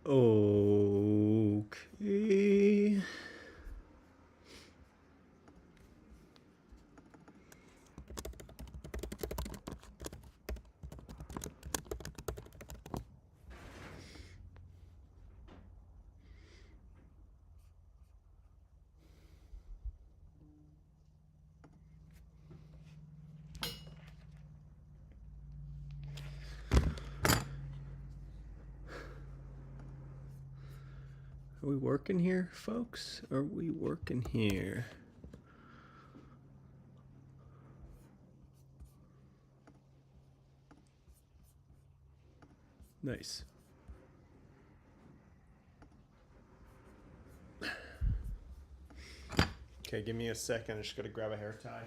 Okay. Are we working here, folks? Are we working here? Nice. Okay, give me a second. I just gotta grab a hair tie.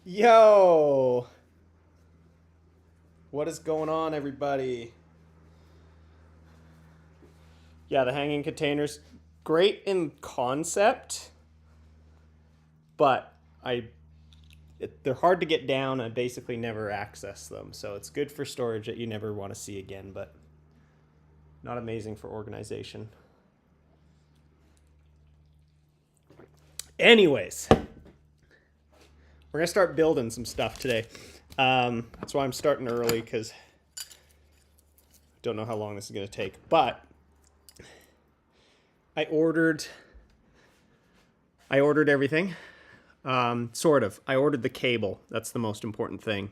Yo! What is going on, everybody? Yeah, the hanging containers, great in concept, but they're hard to get down. I basically never access them, so it's good for storage that you never want to see again, but not amazing for organization. Anyways, we're gonna start building some stuff today. That's why I'm starting early, because I don't know how long this is gonna take. But I ordered everything. Sort of. I ordered the cable. That's the most important thing.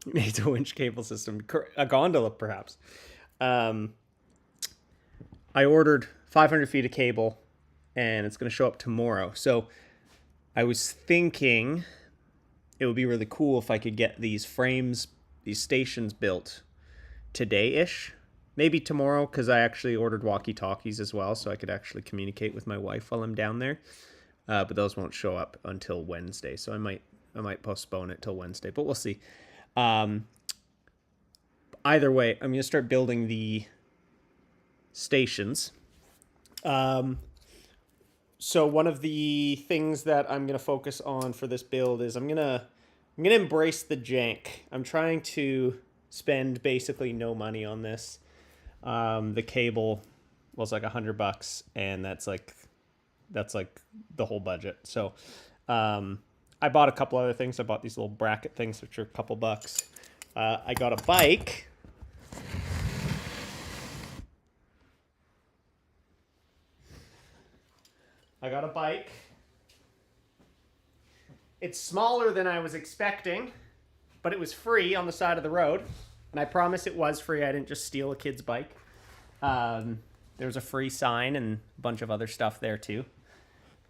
It needs a winch cable system, a gondola perhaps. I ordered 500 feet of cable, and it's going to show up tomorrow. So I was thinking it would be really cool if I could get these frames, these stations built today-ish. Maybe tomorrow, because I actually ordered walkie-talkies as well, so I could actually communicate with my wife while I'm down there. But those won't show up until Wednesday, so I might postpone it till Wednesday, but we'll see. Either way, I'm gonna start building the stations. So one of the things that I'm gonna focus on for this build is I'm gonna embrace the jank. I'm trying to spend basically no money on this. The cable was like $100, and that's like the whole budget. So I bought a couple other things. I bought these little bracket things, which are a couple bucks. I got a bike. It's smaller than I was expecting, but it was free on the side of the road. And I promise it was free. I didn't just steal a kid's bike. There was a free sign and a bunch of other stuff there too.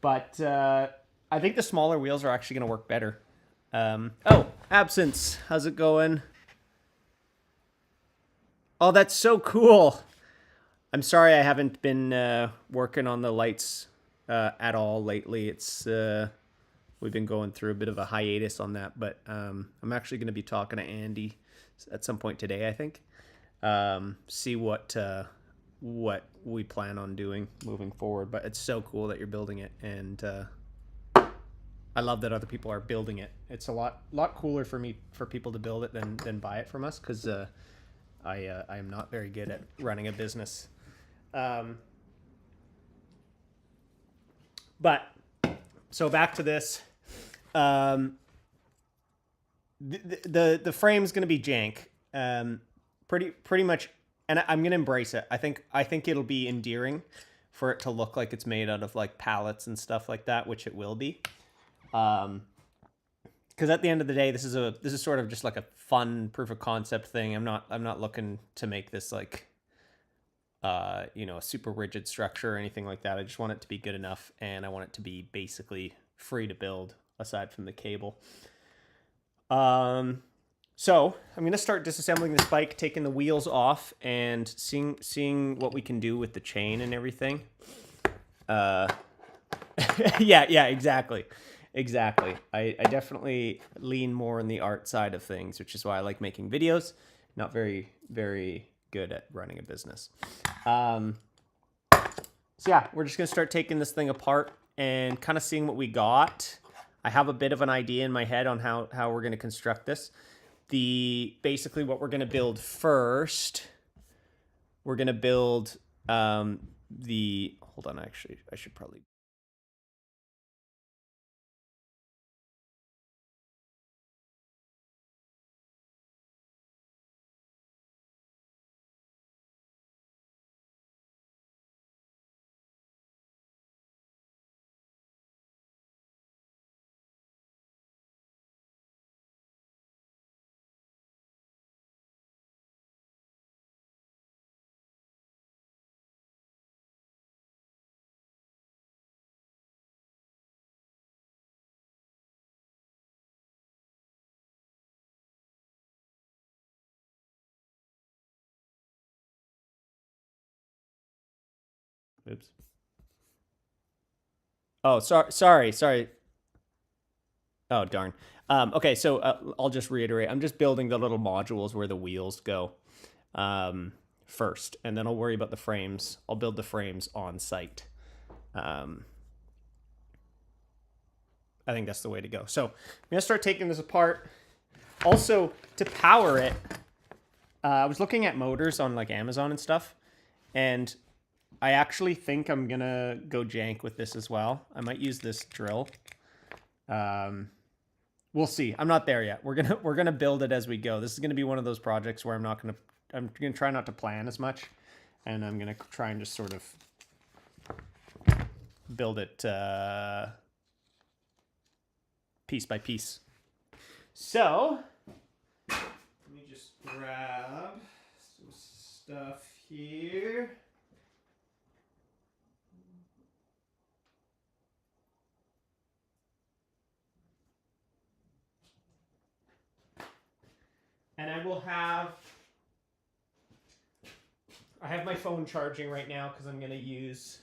But I think the smaller wheels are actually going to work better. Oh, Absence. How's it going? Oh, that's so cool. I'm sorry I haven't been working on the lights at all lately. It's we've been going through a bit of a hiatus on that, but I'm actually going to be talking to Andy at some point today, I think. See what we plan on doing moving forward. But it's so cool that you're building it, and I love that other people are building it. It's a lot cooler for people to build it than buy it from us, because I am not very good at running a business. But so back to this. The frame's going to be jank. Pretty much, and I'm going to embrace it. I think it'll be endearing for it to look like it's made out of like pallets and stuff like that, which it will be. Because at the end of the day, this is sort of just like a fun proof of concept thing. I'm not looking to make this like a super rigid structure or anything like that. I just want it to be good enough, and I want it to be basically free to build aside from the cable. So I'm gonna start disassembling this bike, taking the wheels off, and seeing what we can do with the chain and everything. Yeah, exactly. I definitely lean more on the art side of things, which is why I like making videos. Not very good at running a business. So yeah, we're just gonna start taking this thing apart and kind of seeing what we got. I have a bit of an idea in my head on how we're gonna construct this. Basically what we're gonna build first, we're gonna build hold on, actually, I should probably. Oops. Oh, sorry. Oh, darn. Okay, so I'll just reiterate. I'm just building the little modules where the wheels go first, and then I'll worry about the frames. I'll build the frames on site. I think that's the way to go. So I'm going to start taking this apart. Also, to power it, I was looking at motors on like Amazon and stuff, and I actually think I'm going to go jank with this as well. I might use this drill. We'll see. I'm not there yet. We're gonna build it as we go. This is gonna be one of those projects where I'm gonna try not to plan as much, and I'm gonna try and just sort of build it piece by piece. So let me just grab some stuff here. And I have my phone charging right now because I'm gonna use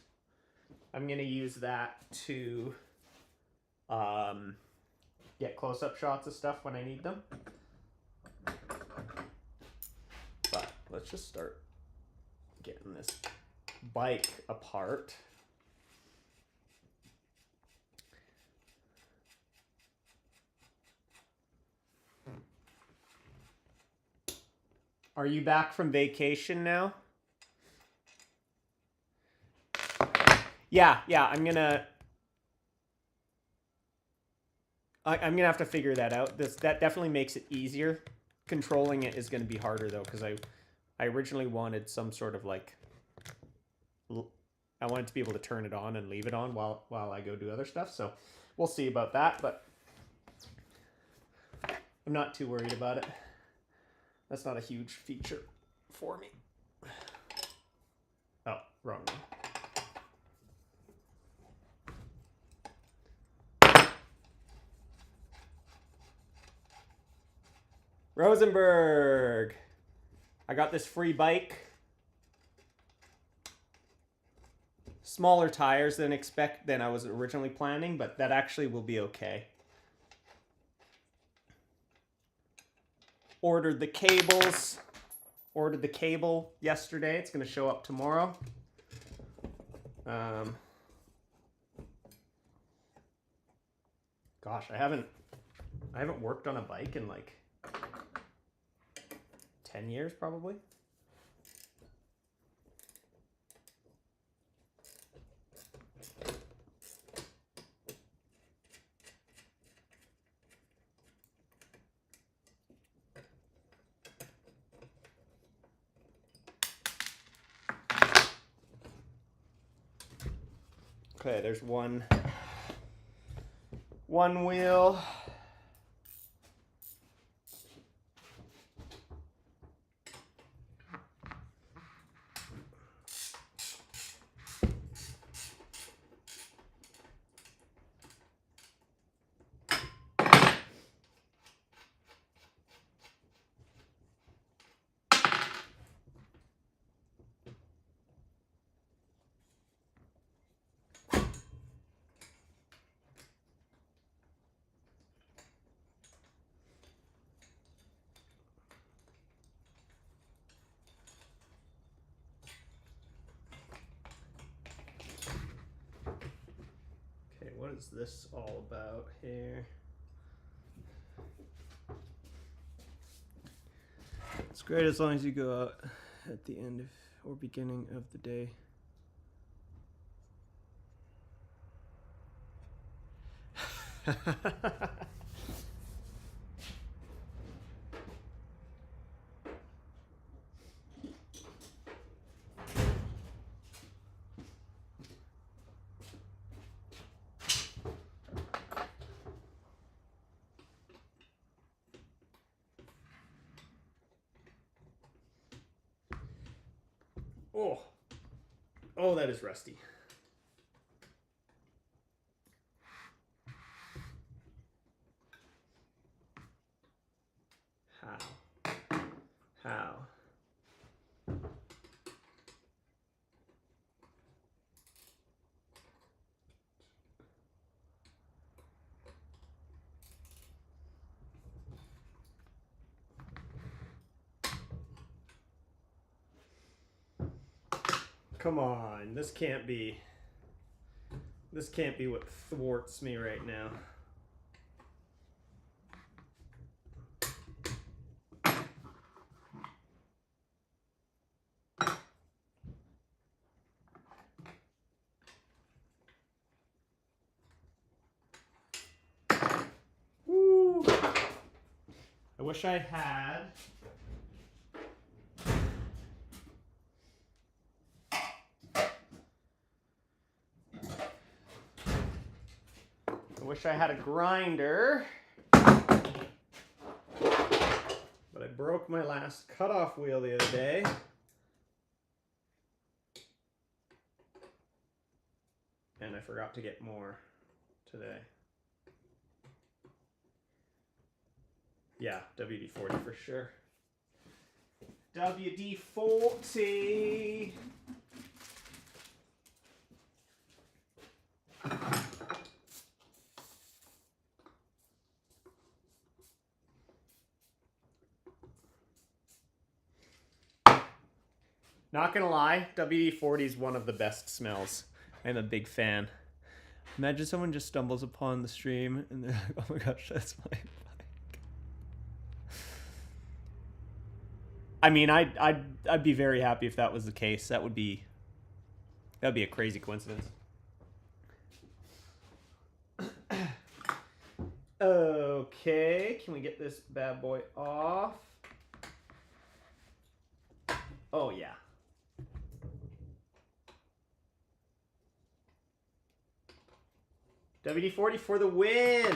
that to get close-up shots of stuff when I need them. But let's just start getting this bike apart. Are you back from vacation now? Yeah, I'm gonna have to figure that out. That definitely makes it easier. Controlling it is gonna be harder though, because I originally wanted some sort of like, I wanted to be able to turn it on and leave it on while I go do other stuff. So we'll see about that, but I'm not too worried about it. That's not a huge feature for me. Oh, wrong one. Rosenberg. I got this free bike. Smaller tires than I was originally planning, but that actually will be okay. Ordered the cables. Ordered the cable yesterday. It's going to show up tomorrow. Gosh, I haven't worked on a bike in like 10 years probably. Okay, there's one wheel. is this all about here? It's great as long as you go out at the end of or beginning of the day. Oh, that is rusty. How? Come on, this can't be what thwarts me right now. Woo. I wish I had a grinder, but I broke my last cutoff wheel the other day. And I forgot to get more today. Yeah, WD-40 for sure. WD-40. Not gonna lie, WD-40 is one of the best smells. I'm a big fan. Imagine someone just stumbles upon the stream and they're like, "Oh my gosh, that's my bike." I mean, I'd be very happy if that was the case. That'd be a crazy coincidence. Okay, can we get this bad boy off? Oh yeah. WD-40 for the win.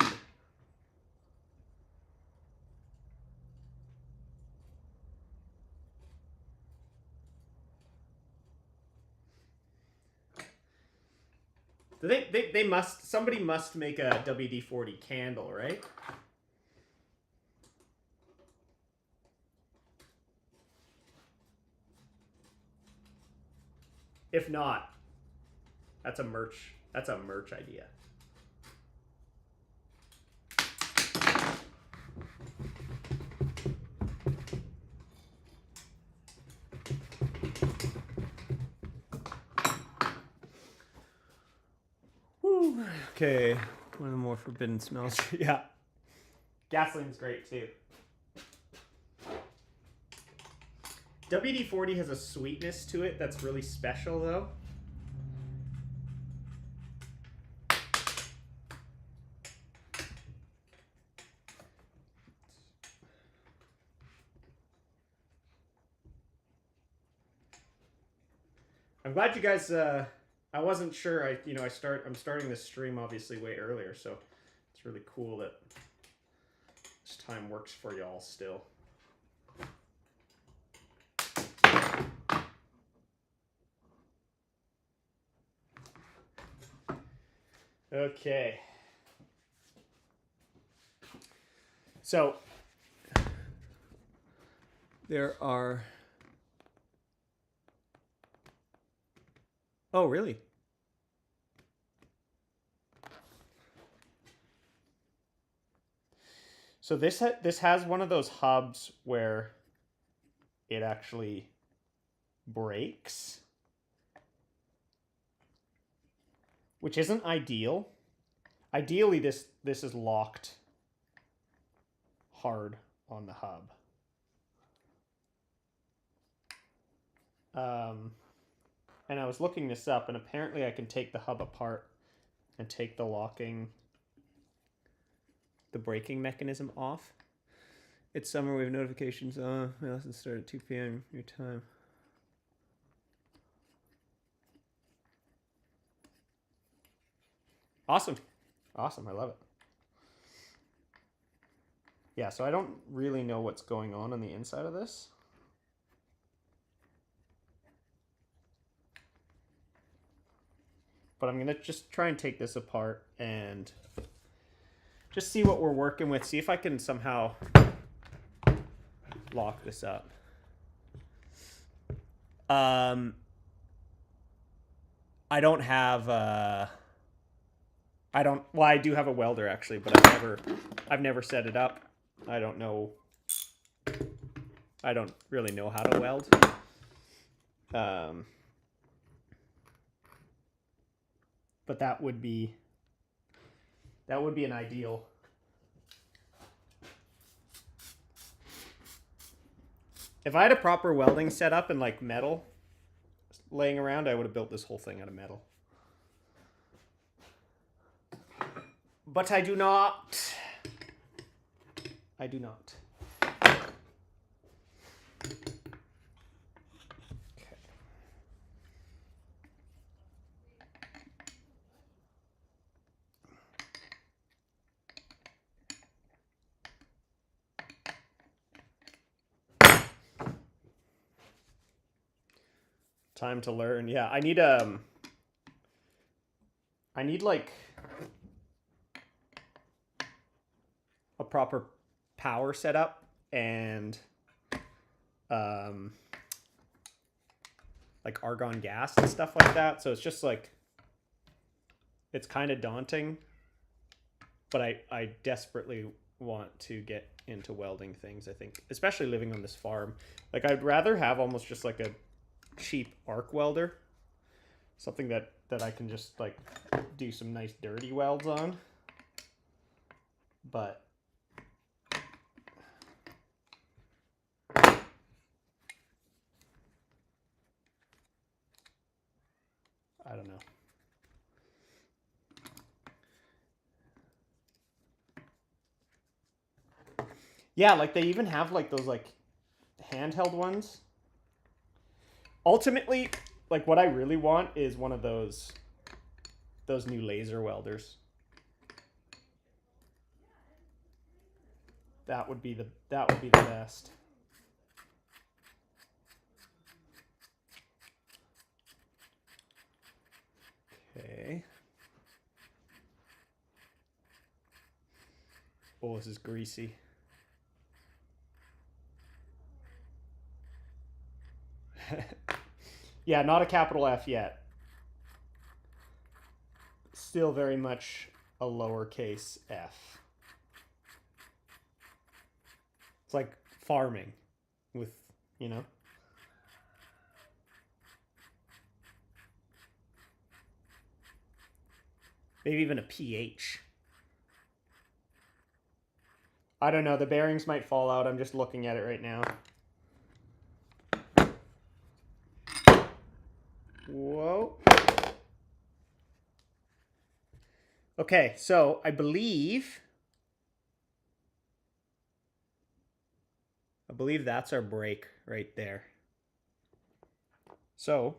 They must, somebody must make a WD-40 candle, right? If not, that's a merch idea. Woo. Okay, one of the more forbidden smells. Yeah. Gasoline's great too. WD-40 has a sweetness to it that's really special though. I'm glad you guys I wasn't sure. I'm starting this stream obviously way earlier, so it's really cool that this time works for y'all still. Okay. So there are... Oh, really? So this has one of those hubs where it actually breaks, which isn't ideal. Ideally, this is locked hard on the hub. And I was looking this up, and apparently I can take the hub apart and take the braking mechanism off. It's summer, we have notifications on. My lessons start at 2 p.m. your time. Awesome. Awesome, I love it. Yeah, so I don't really know what's going on the inside of this. But I'm gonna just try and take this apart and just see what we're working with. See if I can somehow lock this up. I don't have well, I do have a welder actually, but I've never set it up. I don't know. I don't really know how to weld. But that would be an ideal. If I had a proper welding setup and like metal laying around, I would have built this whole thing out of metal. But I do not. I do not. Time to learn. Yeah, I need like a proper power setup and like argon gas and stuff like that. So it's just like, it's kind of daunting, but I desperately want to get into welding things, I think, especially living on this farm. Like I'd rather have almost just like a cheap arc welder, something that I can just like do some nice dirty welds on. But I don't know. Yeah, like they even have like those like handheld ones. Ultimately, like what I really want is one of those new laser welders. That would be the best. Okay. Oh, this is greasy. Yeah, not a capital F yet. Still very much a lowercase f. It's like farming with, you know. Maybe even a PH. I don't know. The bearings might fall out. I'm just looking at it right now. Whoa. Okay, so I believe that's our brake right there. So,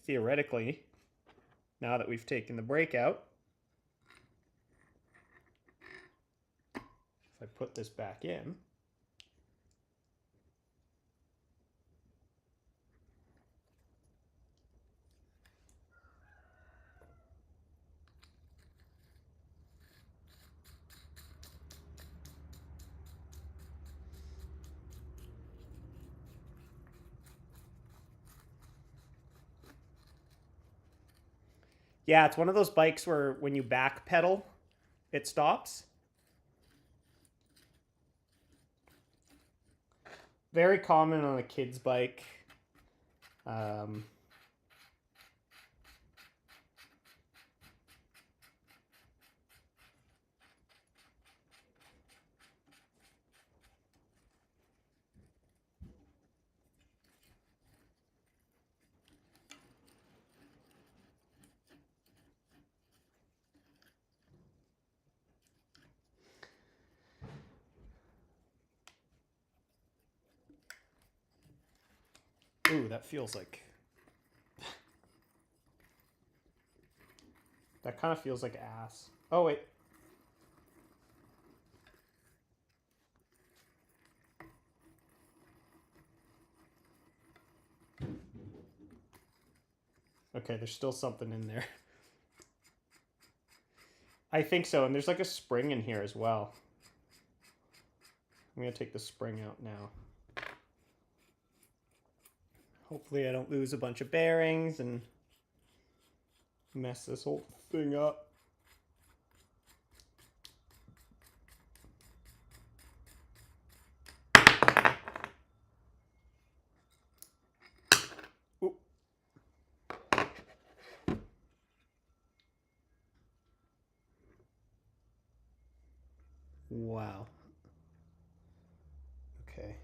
theoretically, now that we've taken the brake out, if I put this back in, yeah, it's one of those bikes where when you back pedal, it stops. Very common on a kid's bike. Ooh, that feels like... That kind of feels like ass. Oh, wait. Okay, there's still something in there. I think so, and there's like a spring in here as well. I'm going to take the spring out now. Hopefully I don't lose a bunch of bearings and mess this whole thing up. Ooh. Wow. Okay.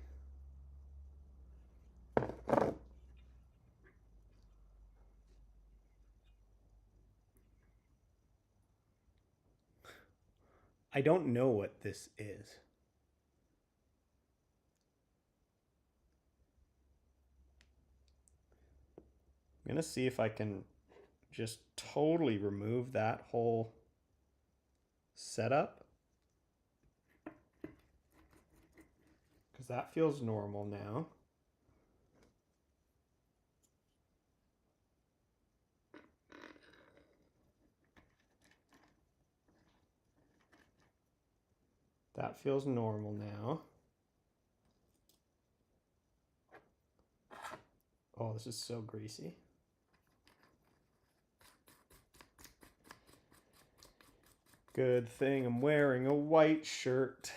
I don't know what this is. I'm going to see if I can just totally remove that whole setup. Because that feels normal now. That feels normal now. Oh, this is so greasy. Good thing I'm wearing a white shirt.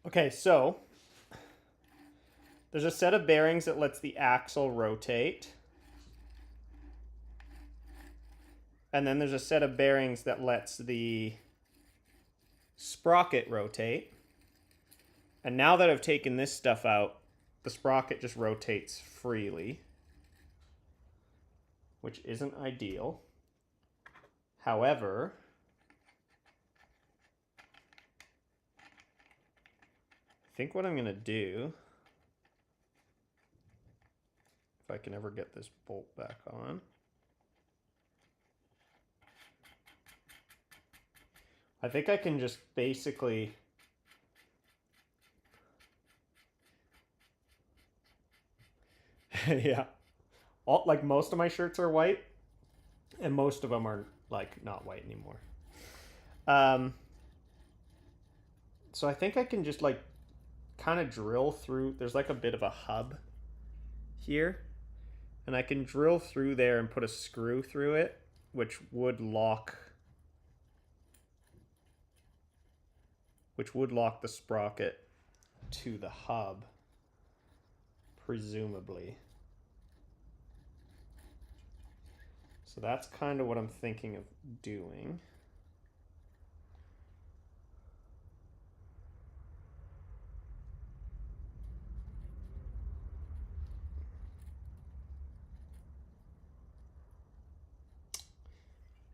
Okay, so there's a set of bearings that lets the axle rotate. And then there's a set of bearings that lets the sprocket rotate. And now that I've taken this stuff out, the sprocket just rotates freely, which isn't ideal. However, I think what I'm going to do, if I can ever get this bolt back on, I think I can just basically yeah, like most of my shirts are white, and most of them are like not white anymore. So I think I can just like kind of drill through. There's like a bit of a hub here, and I can drill through there and put a screw through it, which would lock the sprocket to the hub, presumably. So that's kind of what I'm thinking of doing.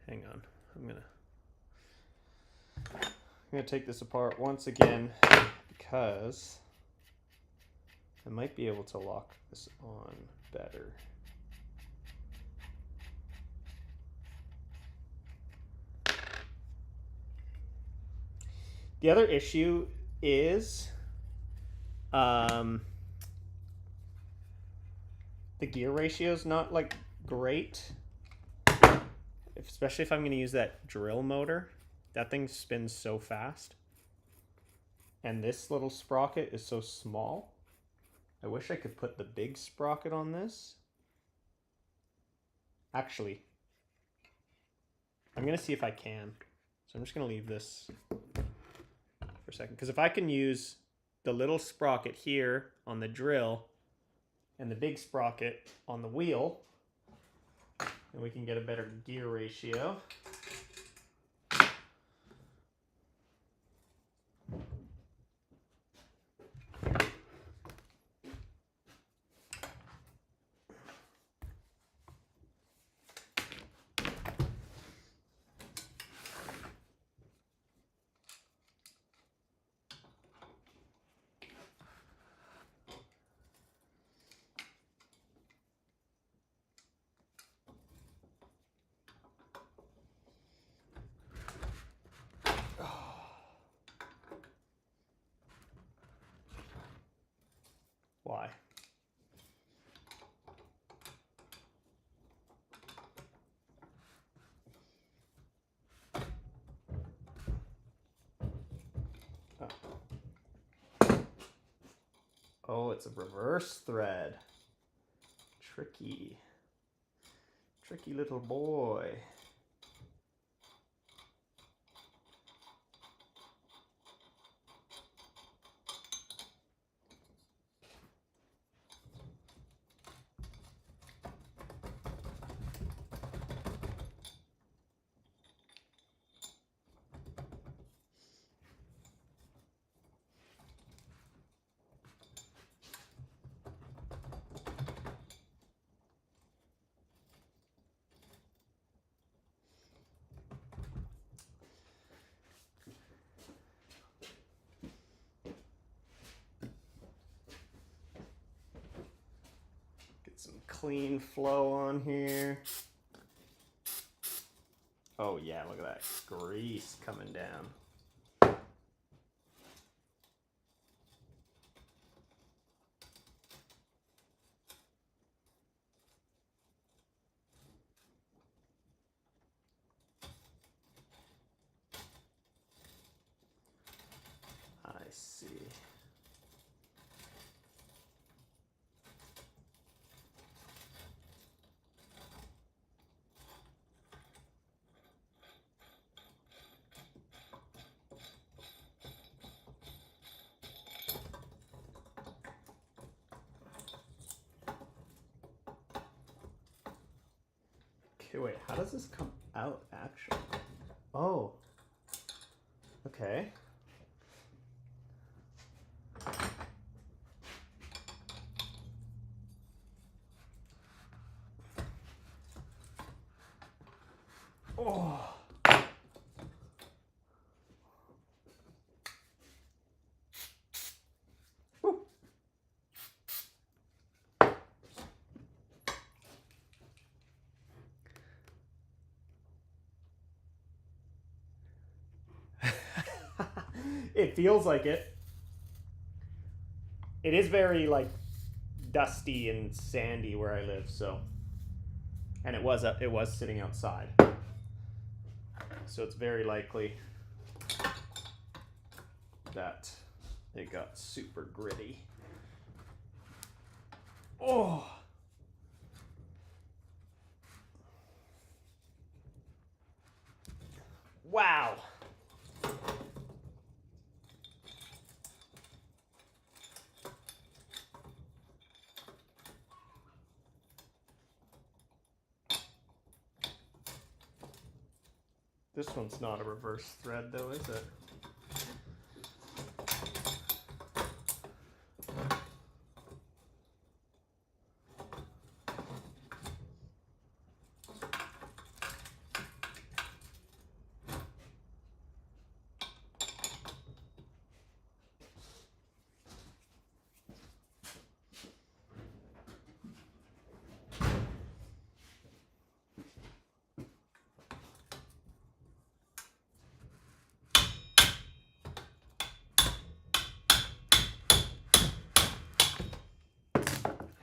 Hang on, I'm gonna take this apart once again because I might be able to lock this on better. The other issue is the gear ratio is not like great, especially if I'm going to use that drill motor. That thing spins so fast, and this little sprocket is so small. I wish I could put the big sprocket on this. Actually, I'm going to see if I can. So I'm just going to leave this for a second, because if I can use the little sprocket here on the drill and the big sprocket on the wheel, then we can get a better gear ratio. Why? Oh, it's a reverse thread. Tricky. Tricky little boy. Some clean flow on here. Oh yeah, look at that grease coming down. I see. Okay, wait, how does this come out actually? Oh. Okay. Oh. Woo. It feels like it. It is very like dusty and sandy where I live, so, and it was sitting outside, so it's very likely that it got super gritty. Oh. Wow. This one's not a reverse thread though, is it?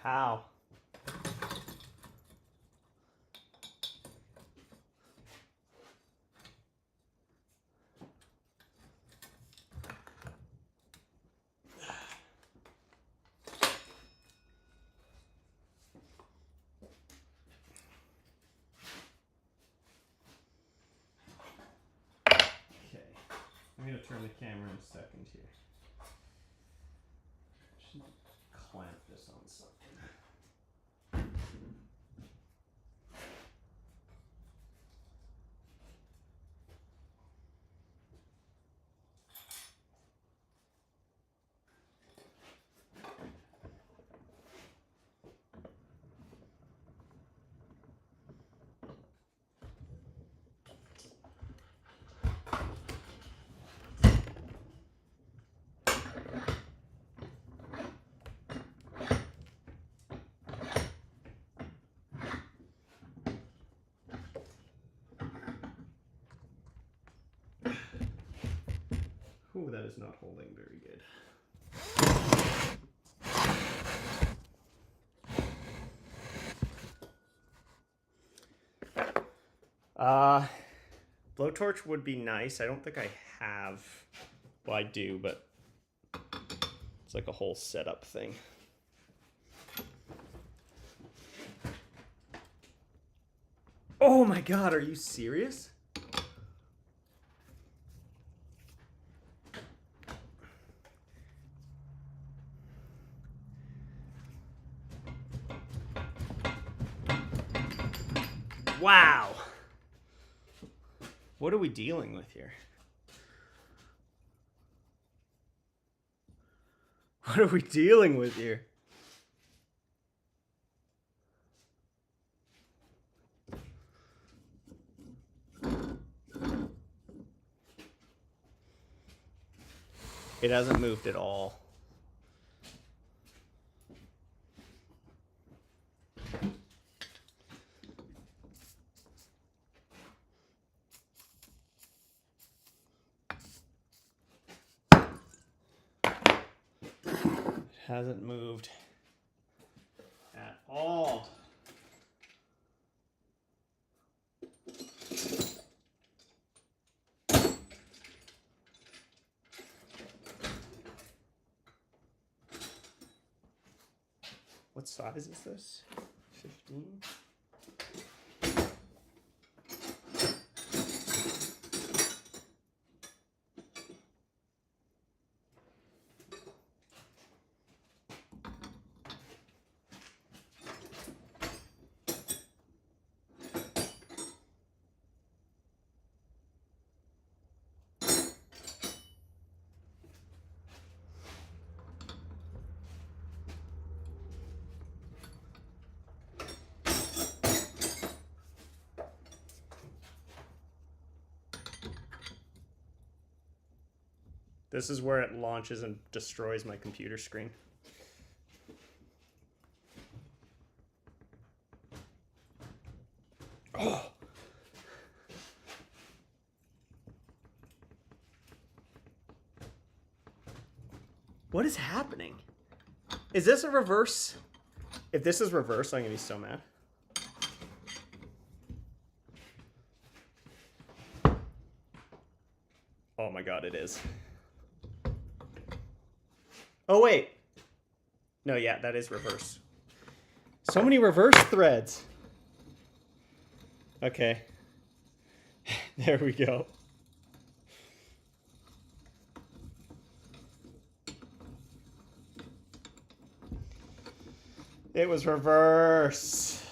How? Okay, I'm gonna turn the camera in a second here. Should clamp this on something. Ooh, that is not holding very good. Uh, blowtorch would be nice. I don't think I have. Well, I do, but it's like a whole setup thing. Oh my god, are you serious? Wow. What are we dealing with here? What are we dealing with here? It hasn't moved at all. It hasn't moved at all. What size is this? 15? This is where it launches and destroys my computer screen. Oh. What is happening? Is this a reverse? If this is reverse, I'm gonna be so mad. Oh my god, it is. Oh wait. No, yeah, that is reverse. So many reverse threads. Okay. There we go. It was reverse.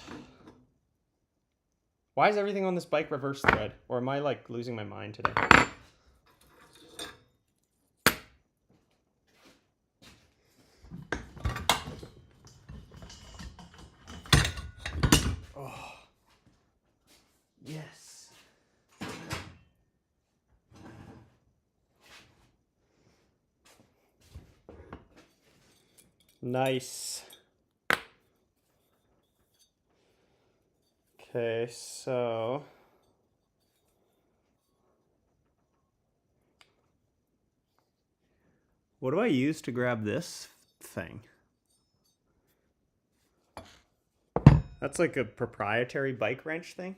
Why is everything on this bike reverse thread? Or am I like losing my mind today? Oh. Yes. Nice. Okay, so what do I use to grab this thing? That's like a proprietary bike wrench thing.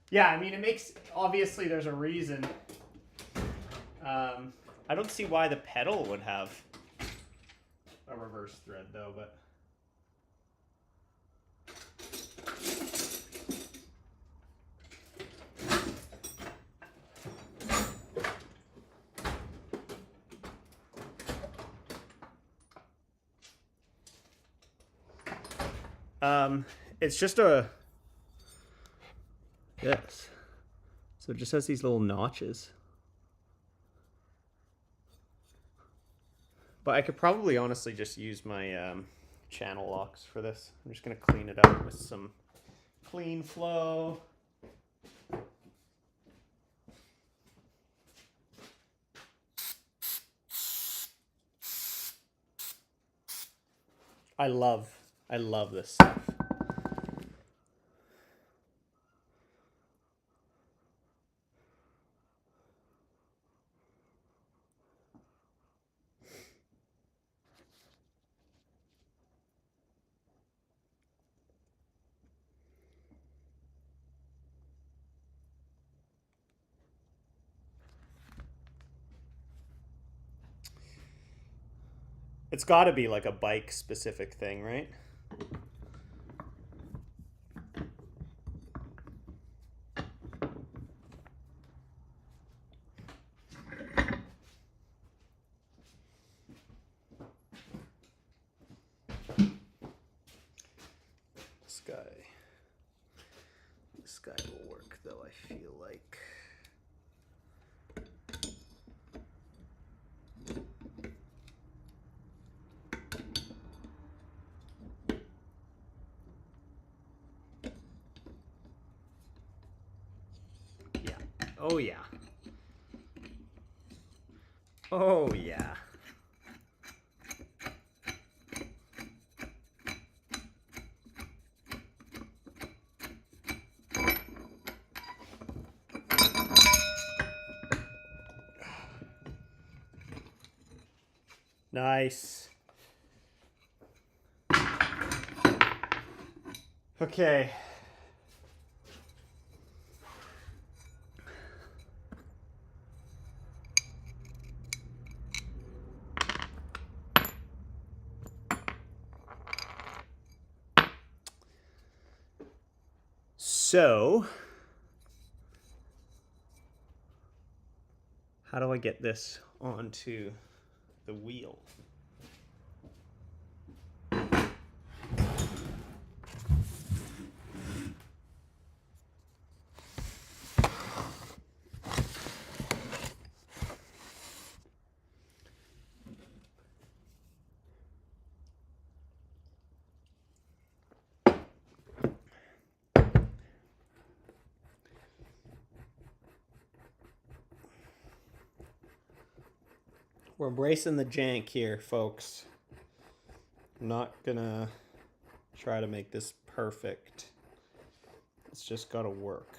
Yeah, I mean, it makes, obviously there's a reason. I don't see why the pedal would have a reverse thread though, but. It's just a, yes. So it just has these little notches. But I could probably honestly just use my channel locks for this. I'm just gonna clean it up with some clean flow. I love this stuff. It's got to be like a bike specific thing, right? This guy will work though, I feel like. Yeah. Oh yeah. Oh yeah. Nice. Okay. So, how do I get this onto the wheel? We're embracing the jank here, folks. I'm not gonna try to make this perfect. It's just gotta work.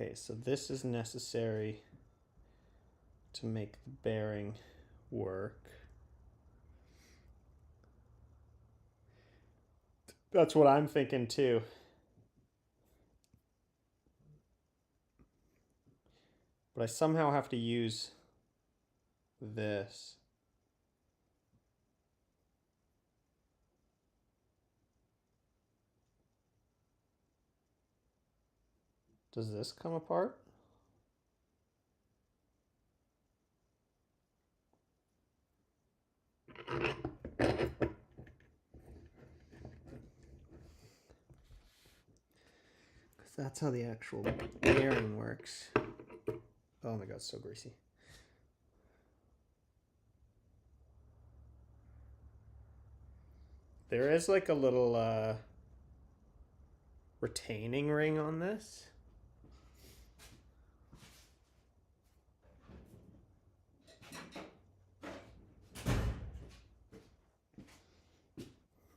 Okay, so this is necessary to make the bearing work. That's what I'm thinking too. But I somehow have to use this. Does this come apart? Because that's how the actual bearing works. Oh my god, it's so greasy. There is like a little retaining ring on this.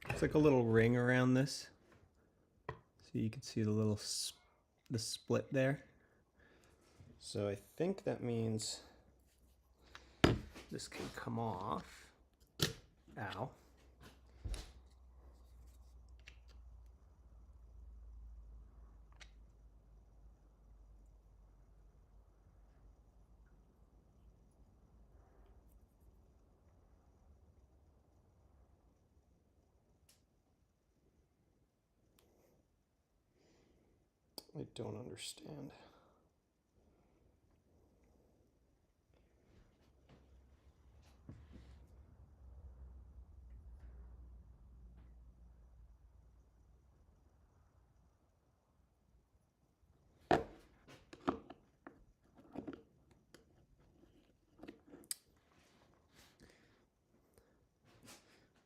It's like a little ring around this. So you can see the little the split there. So I think that means this can come off. Ow. I don't understand.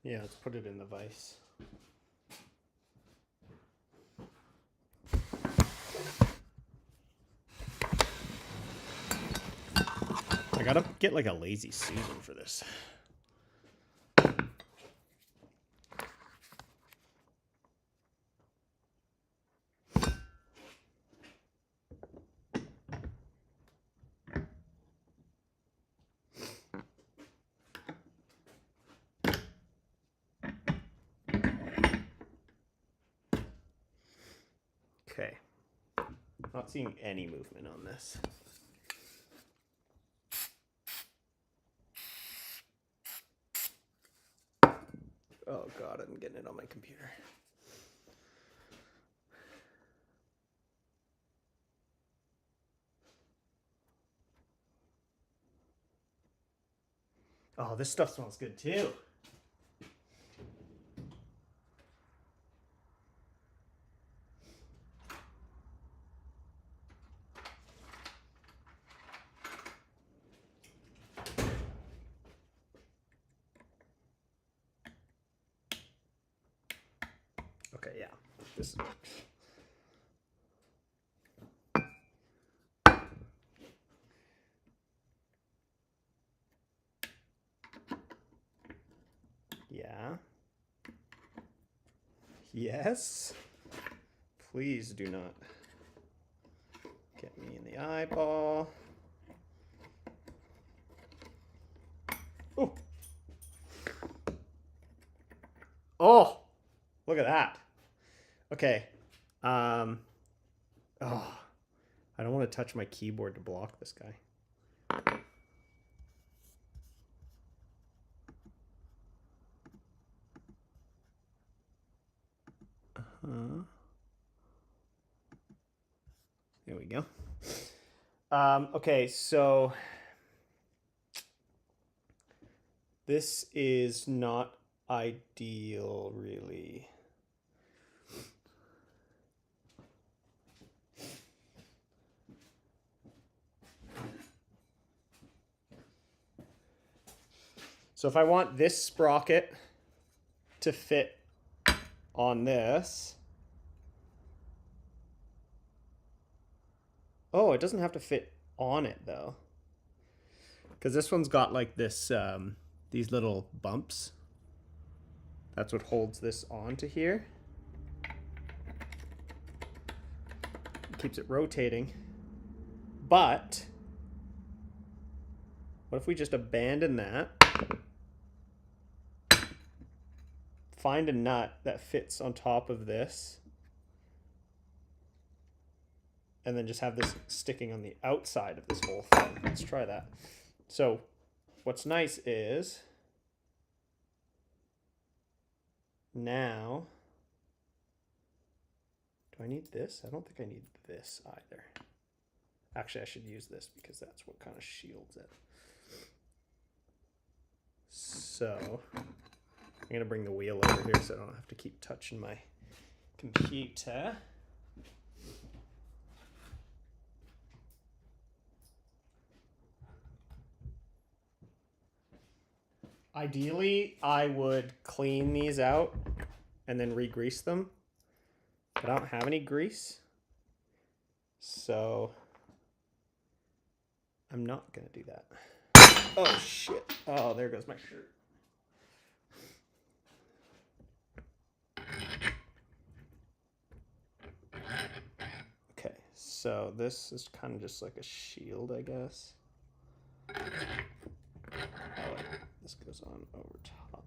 Yeah, let's put it in the vise. I gotta get like a lazy Susan for this. Okay. Not seeing any movement on this. Oh God, I'm getting it on my computer. Oh, this stuff smells good too. Okay, yeah. This is... Yeah. Yes. Please do not get me in the eyeball. Oh. Oh, look at that. Okay. Oh, I don't want to touch my keyboard to block this guy. There we go. Okay, so this is not ideal, really. So if I want this sprocket to fit on this, oh, it doesn't have to fit on it though, because this one's got like this, these little bumps. That's what holds this onto here. It keeps it rotating. But what if we just abandon that? Find a nut that fits on top of this, and then just have this sticking on the outside of this whole thing. Let's try that. So what's nice is now, do I need this? I don't think I need this either. Actually, I should use this because that's what kind of shields it. So I'm gonna bring the wheel over here so I don't have to keep touching my computer. Ideally, I would clean these out and then re-grease them. But I don't have any grease, so I'm not gonna do that. Oh shit. Oh, there goes my shirt. Okay, so this is kind of just like a shield, I guess. Oh, this goes on over top.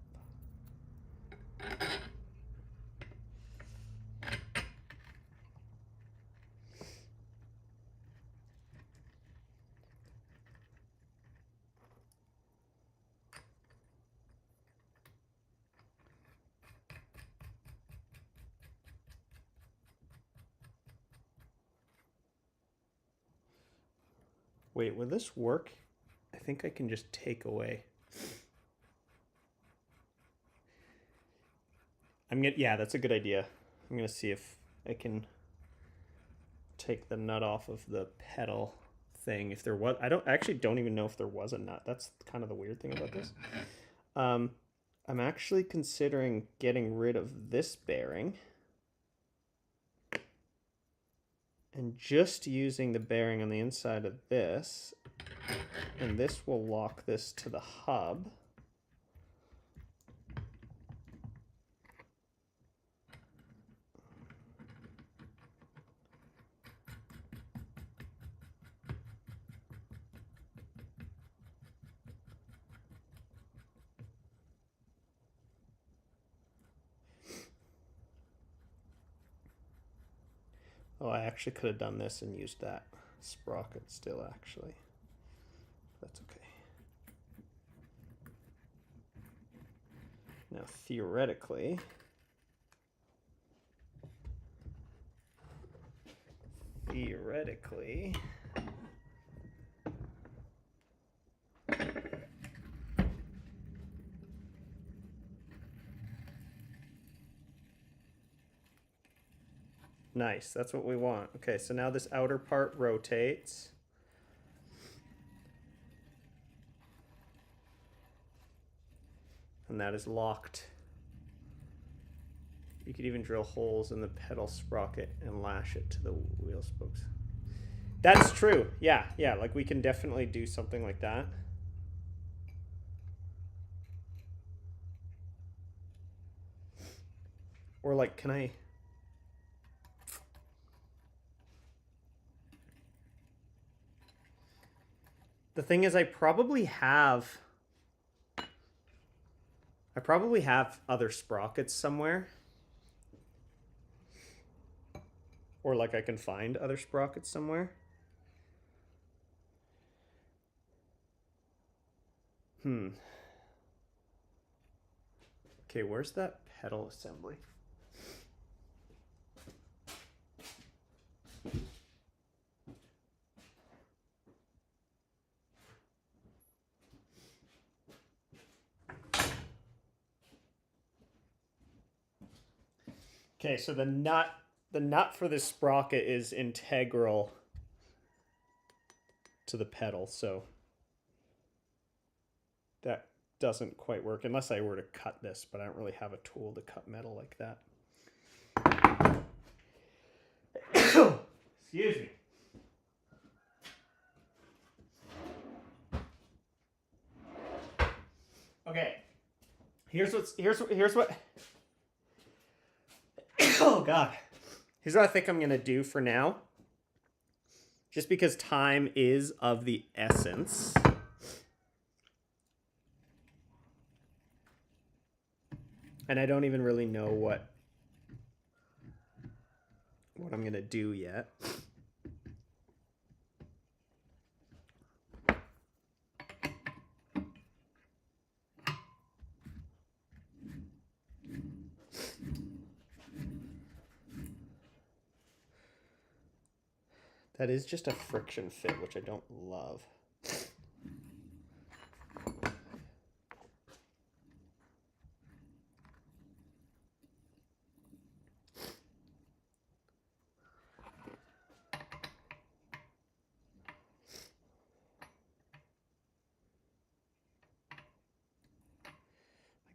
Wait, will this work? I think I can just take away. Yeah, that's a good idea. I'm gonna see if I can take the nut off of the pedal thing. If there was, I actually don't even know if there was a nut. That's kind of the weird thing about this. I'm actually considering getting rid of this bearing and just using the bearing on the inside of this, and this will lock this to the hub. Oh, I actually could have done this and used that sprocket still, actually. That's okay. Now, theoretically, nice, that's what we want. Okay, so now this outer part rotates. And that is locked. You could even drill holes in the pedal sprocket and lash it to the wheel spokes. That's true. Yeah, like we can definitely do something like that. Or like, can I... The thing is, I probably have other sprockets somewhere. Or like I can find other sprockets somewhere. Okay, where's that pedal assembly? Okay, so the nut for this sprocket is integral to the pedal, so that doesn't quite work unless I were to cut this, but I don't really have a tool to cut metal like that. Excuse me. Okay. Here's what Oh god. Here's what I think I'm going to do for now. Just because time is of the essence. And I don't even really know what I'm going to do yet. That is just a friction fit, which I don't love.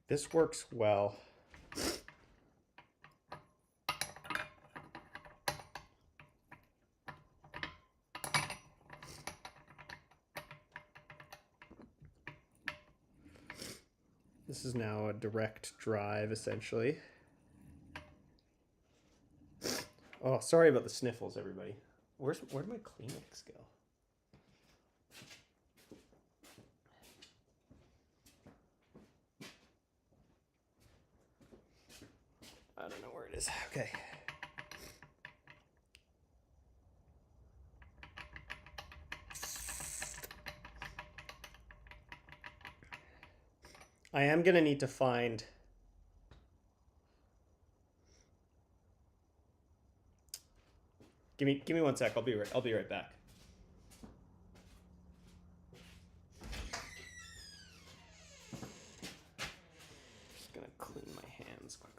This works well. This is now a direct drive, essentially. Oh, sorry about the sniffles, everybody. Where'd my Kleenex go? I don't know where it is. Okay. I am gonna need to find... Give me 1 sec. I'll be right back. Just gonna clean my hands quickly.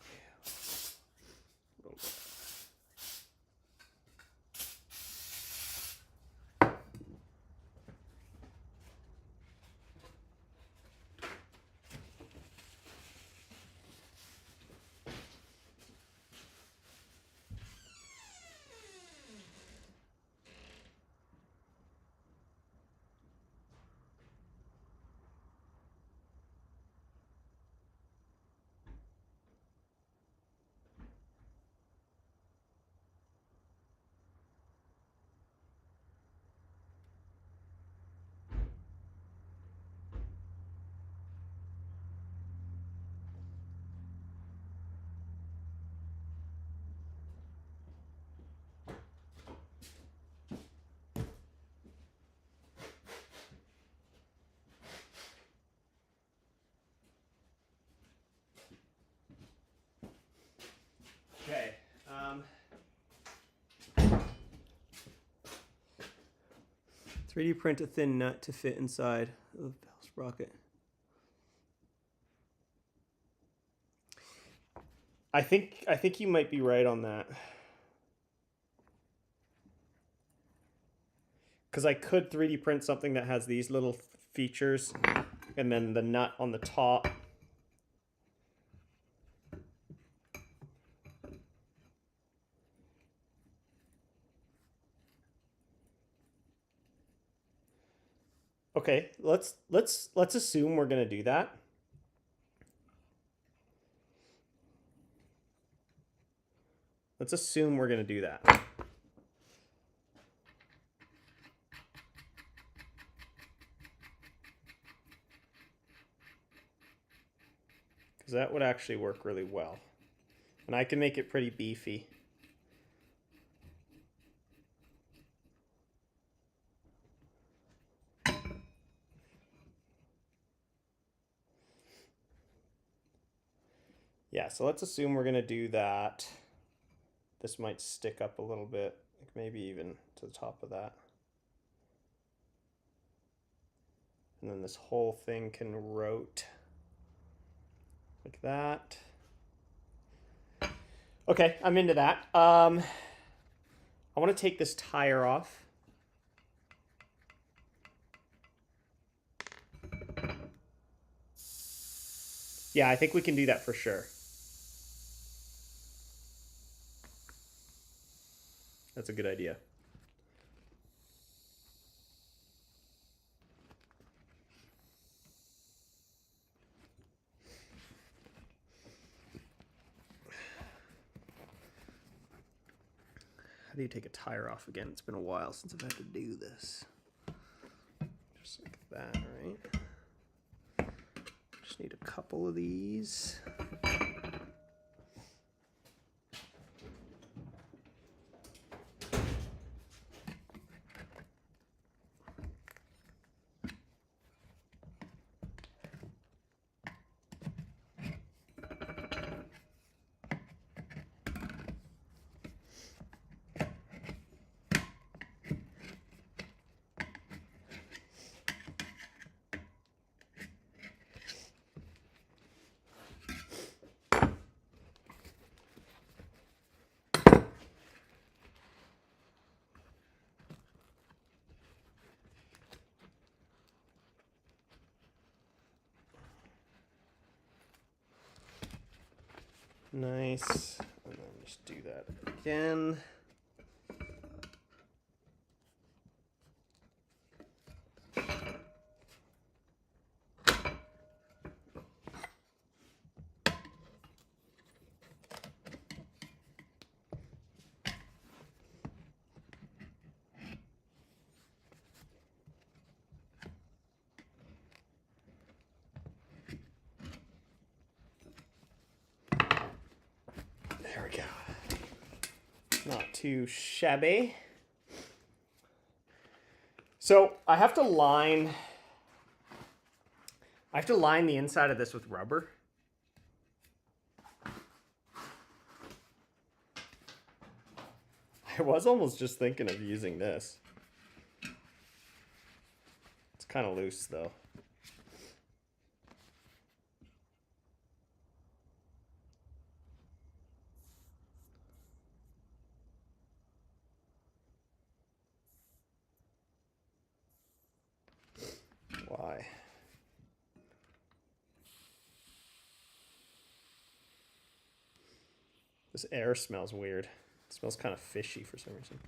3D print a thin nut to fit inside of the bell sprocket. I think you might be right on that. Because I could 3D print something that has these little features and then the nut on the top. Okay, let's assume we're gonna do that. Let's assume we're gonna do that. Because that would actually work really well. And I can make it pretty beefy. Yeah, so let's assume we're gonna do that. This might stick up a little bit, like maybe even to the top of that. And then this whole thing can rotate like that. Okay, I'm into that. I want to take this tire off. Yeah, I think we can do that for sure. That's a good idea. How do you take a tire off again? It's been a while since I've had to do this. Just like that, right? Just need a couple of these. Nice. And then just do that again. There we go. Not too shabby. So I have to line the inside of this with rubber. I was almost just thinking of using this. It's kind of loose though. Why? This air smells weird. It smells kind of fishy for some reason.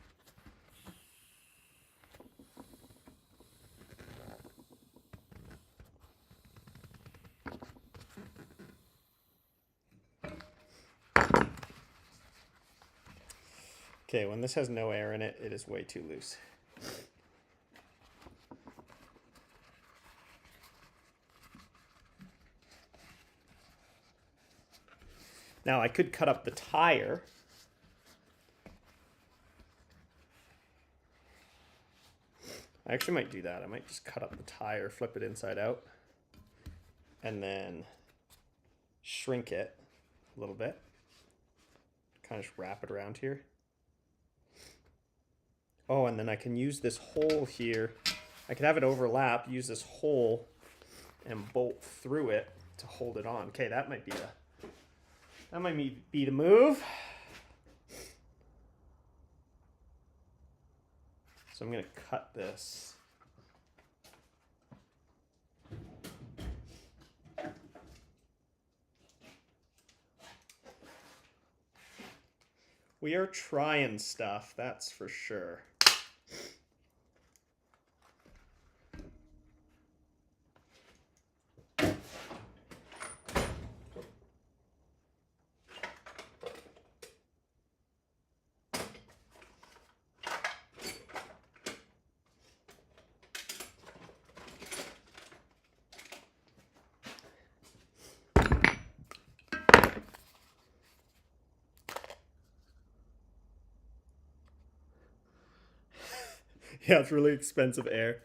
Okay, when this has no air in it, it is way too loose. Now I could cut up the tire. I actually might do that. I might just cut up the tire, flip it inside out, and then shrink it a little bit. Kind of just wrap it around here. Oh, and then I can use this hole here I could have it overlap, use this hole, and bolt through it to hold it on. Okay, that might be the move. So I'm gonna cut this. We are trying stuff, that's for sure. Yeah, it's really expensive air.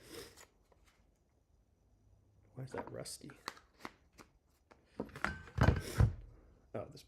Why is that rusty? Oh, this.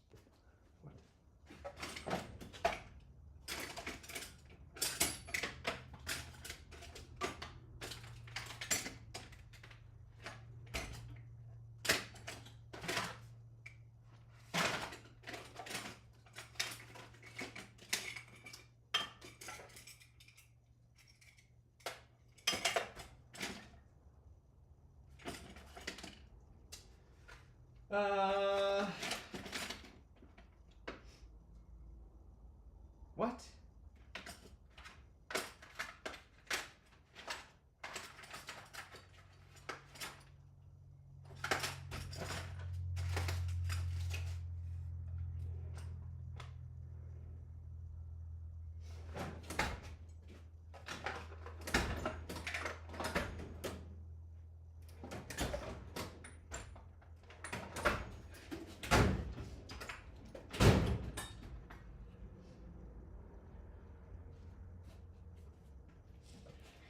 What?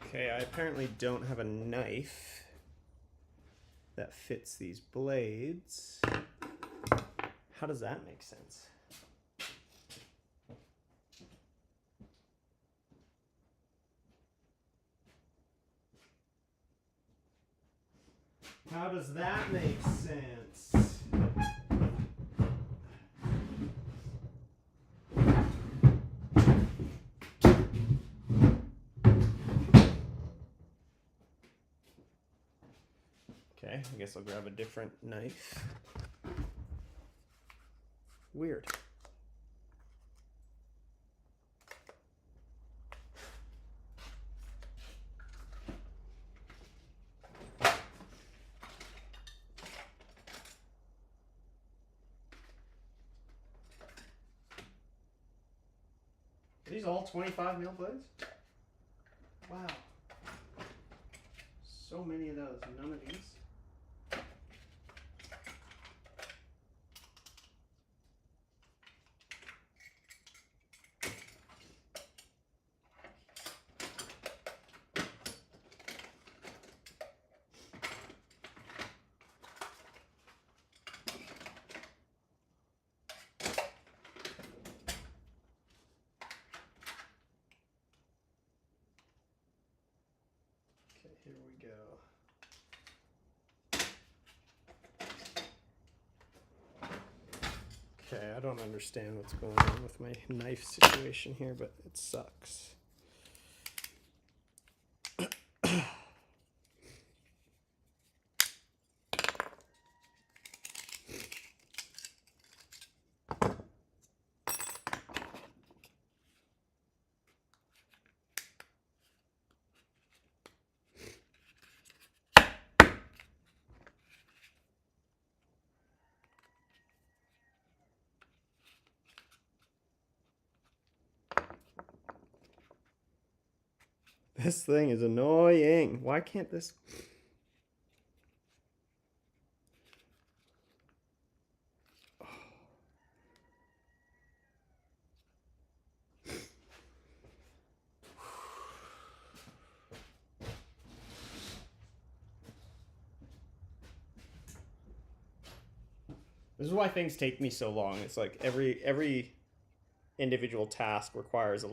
Okay, I apparently don't have a knife that fits these blades. How does that make sense? How does that make sense? Okay, I guess I'll grab a different knife. Weird. Are these all 25 mil blades? Wow. So many of those, none of these. Here we go. Okay, I don't understand what's going on with my knife situation here, but it sucks. This thing is annoying. Why can't this... This is why things take me so long. It's like every individual task requires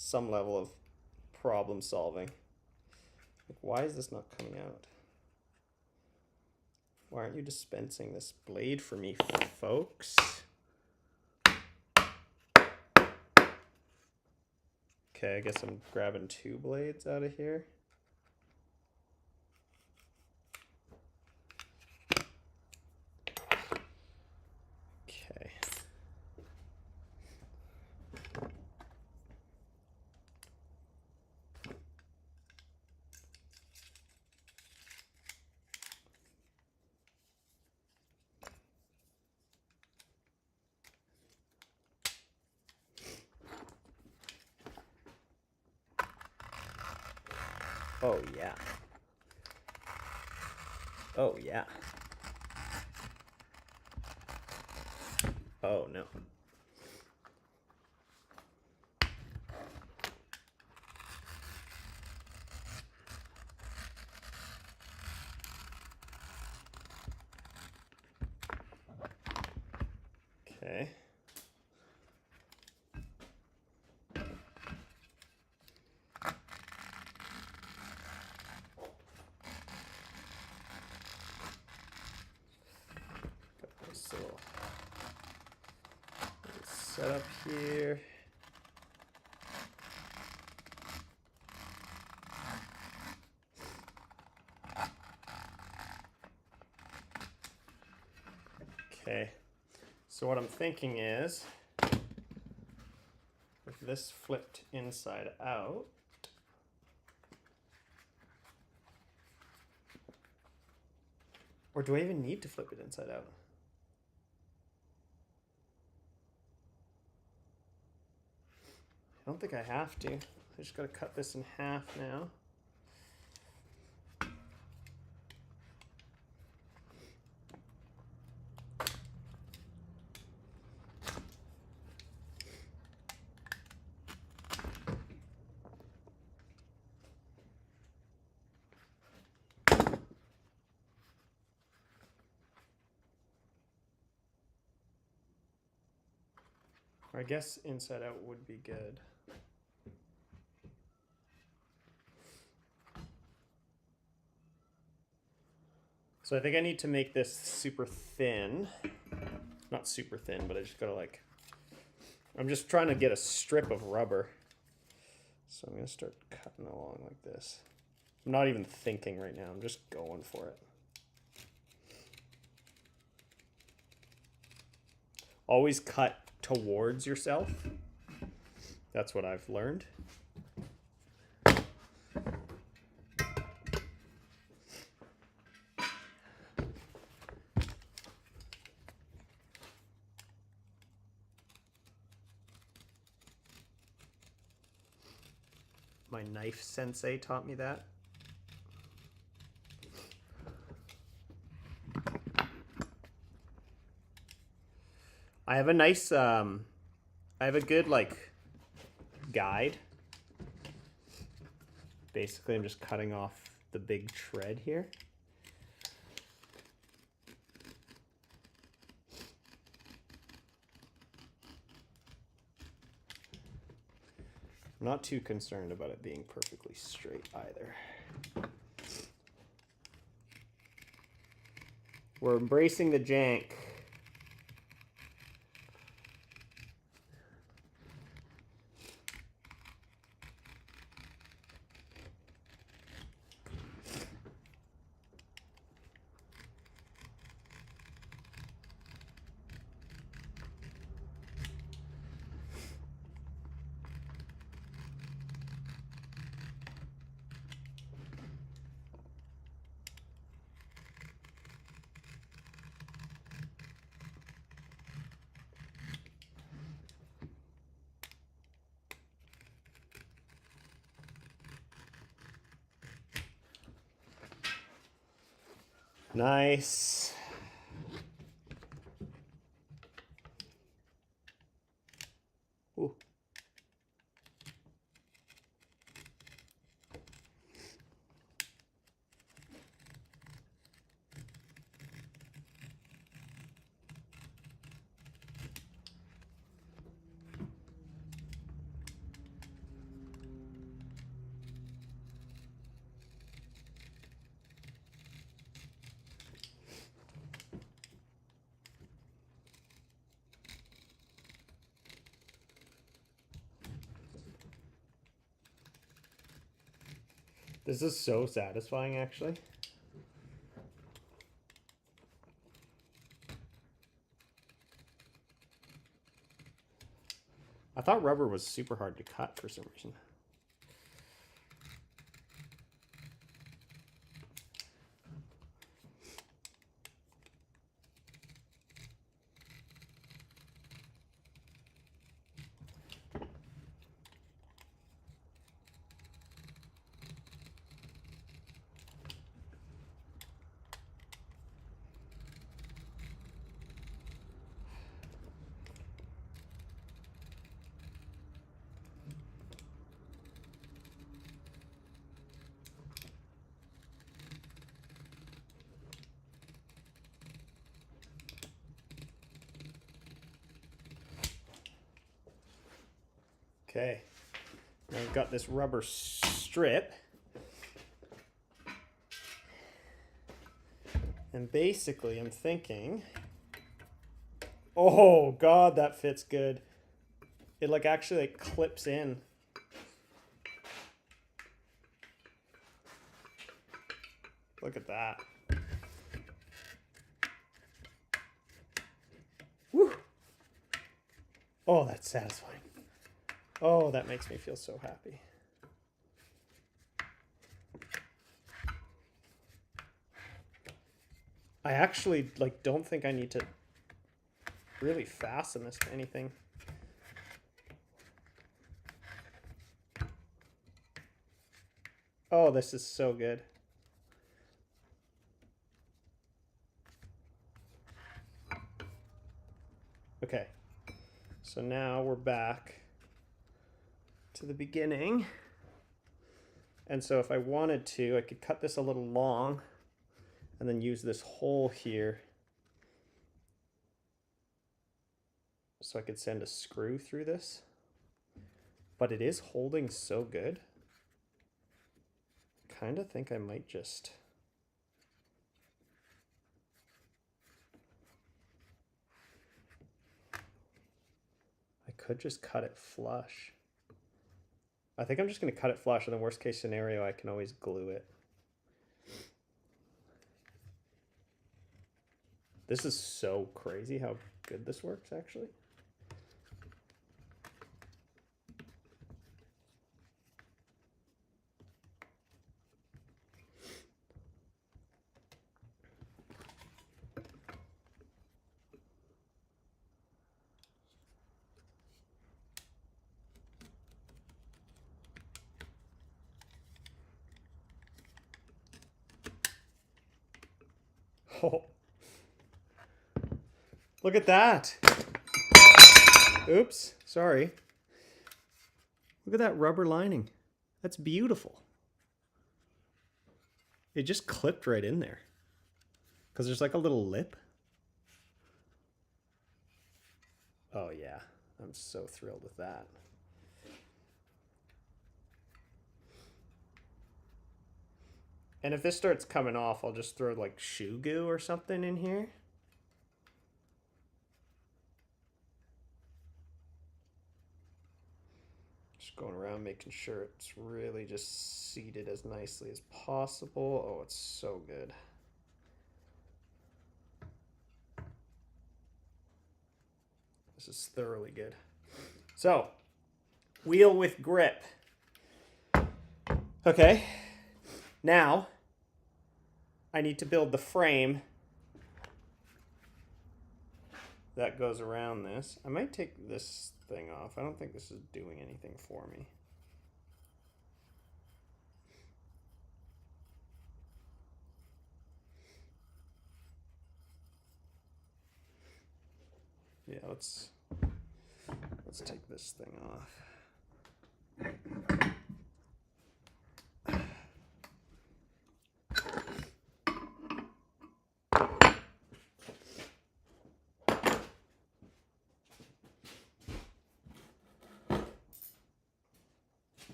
some level of problem solving. Like, why is this not coming out? Why aren't you dispensing this blade for me, folks? Okay, I guess I'm grabbing 2 blades out of here. Okay. Oh, yeah. Oh, yeah. Oh, no. Okay. Got this little setup here. Okay. So what I'm thinking is, with this flipped inside out, or do I even need to flip it inside out? I don't think I have to. I just gotta cut this in half now. I guess inside out would be good. So I think I need to make this super thin. Not super thin, but I just gotta like, I'm just trying to get a strip of rubber. So I'm gonna start cutting along like this. I'm not even thinking right now, I'm just going for it. Always cut towards yourself. That's what I've learned. My knife sensei taught me that. I have a nice, I have a good like guide. Basically, I'm just cutting off the big shred here. I'm not too concerned about it being perfectly straight either. We're embracing the jank. Nice. Ooh. This is so satisfying, actually. I thought rubber was super hard to cut for some reason. Okay, now I've got this rubber strip. And basically I'm thinking, oh God, that fits good. It like actually like clips in. Look at that. Woo! Oh, that's satisfying. Oh, that makes me feel so happy. I actually like don't think I need to really fasten this to anything. Oh, this is so good. Okay, so now we're back to the beginning. And so if I wanted to, I could cut this a little long and then use this hole here so I could send a screw through this. But it is holding so good. I kind of think I might just... I could just cut it flush. I think I'm just going to cut it flush, and the worst case scenario, I can always glue it. This is so crazy how good this works, actually. Oh. Look at that. Oops, sorry. Look at that rubber lining. That's beautiful. It just clipped right in there. Because there's like a little lip. Oh yeah, I'm so thrilled with that. And if this starts coming off, I'll just throw like shoe goo or something in here. Just going around making sure it's really just seated as nicely as possible. Oh, it's so good. This is thoroughly good. So, wheel with grip. Okay. Now, I need to build the frame that goes around this. I might take this thing off. I don't think this is doing anything for me. Yeah, let's take this thing off.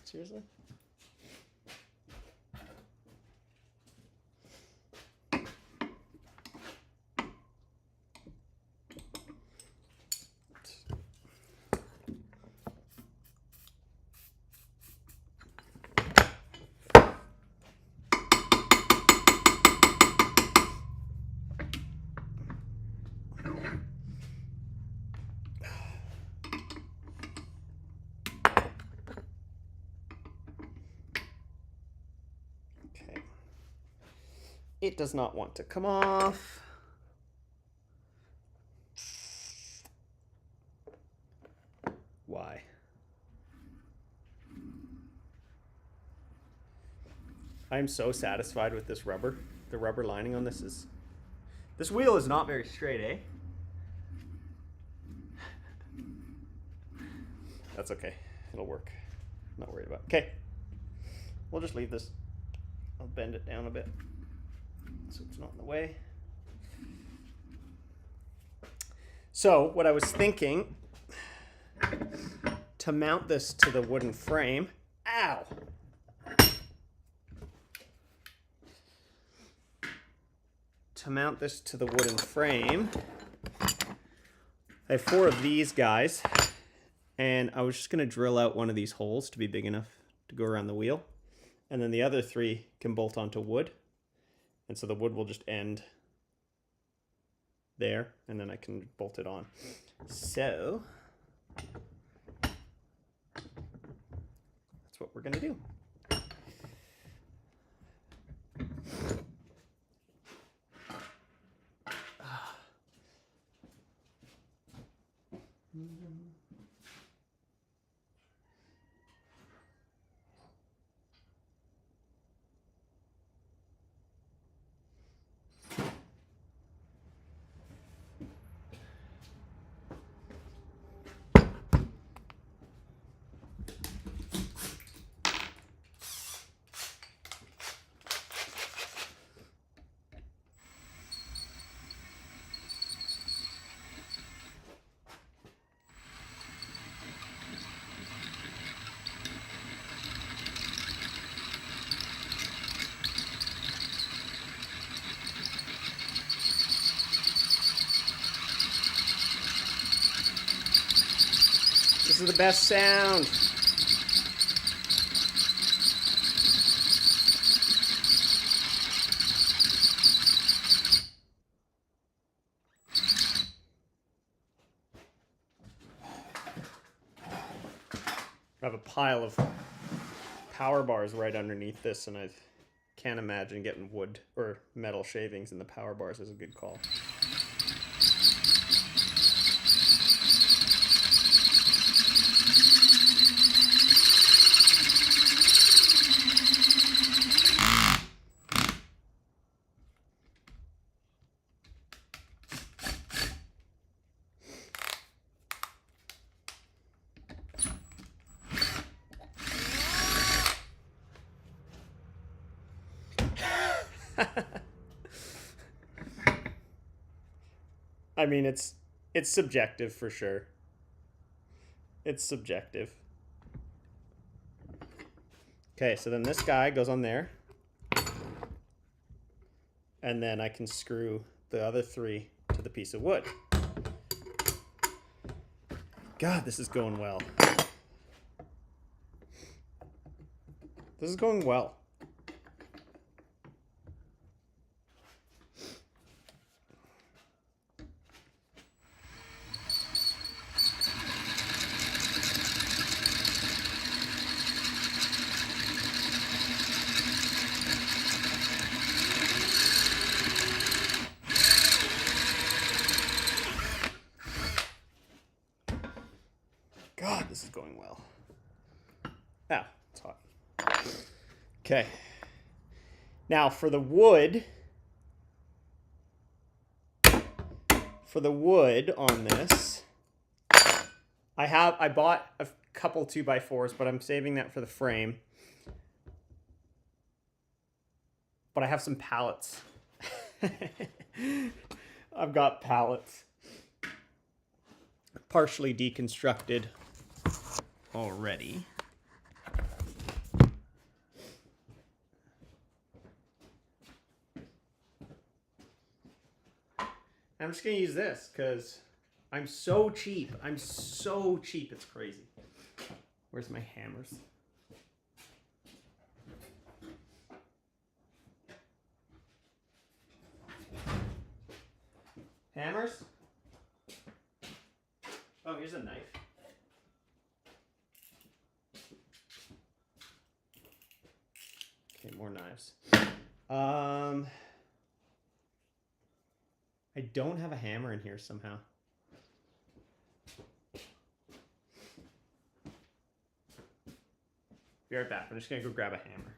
Seriously? It does not want to come off. Why? I'm so satisfied with this rubber. The rubber lining on this is... This wheel is not very straight, eh? That's okay. It'll work. I'm not worried about it. Okay. We'll just leave this. I'll bend it down a bit so it's not in the way. So what I was thinking, to mount this to the wooden frame, ow! To mount this to the wooden frame, I have 4 of these guys, and I was just gonna drill out one of these holes to be big enough to go around the wheel. And then the other 3 can bolt onto wood. And so the wood will just end there, and then I can bolt it on. So that's what we're gonna do. This is the best sound. I have a pile of power bars right underneath this, and I can't imagine getting wood or metal shavings in the power bars is a good call. I mean, it's subjective for sure. It's subjective. Okay, so then this guy goes on there. And then I can screw the other 3 to the piece of wood. God, this is going well. This is going well. God, this is going well. Ah, it's hot. Okay. Now for the wood on this, I bought a couple 2x4s, but I'm saving that for the frame. But I have some pallets. I've got pallets partially deconstructed already. I'm just gonna use this because I'm so cheap. I'm so cheap, it's crazy. Where's my hammers? Hammers? Oh, here's a knife. Okay, more knives. I don't have a hammer in here somehow. Be right back. I'm just gonna go grab a hammer.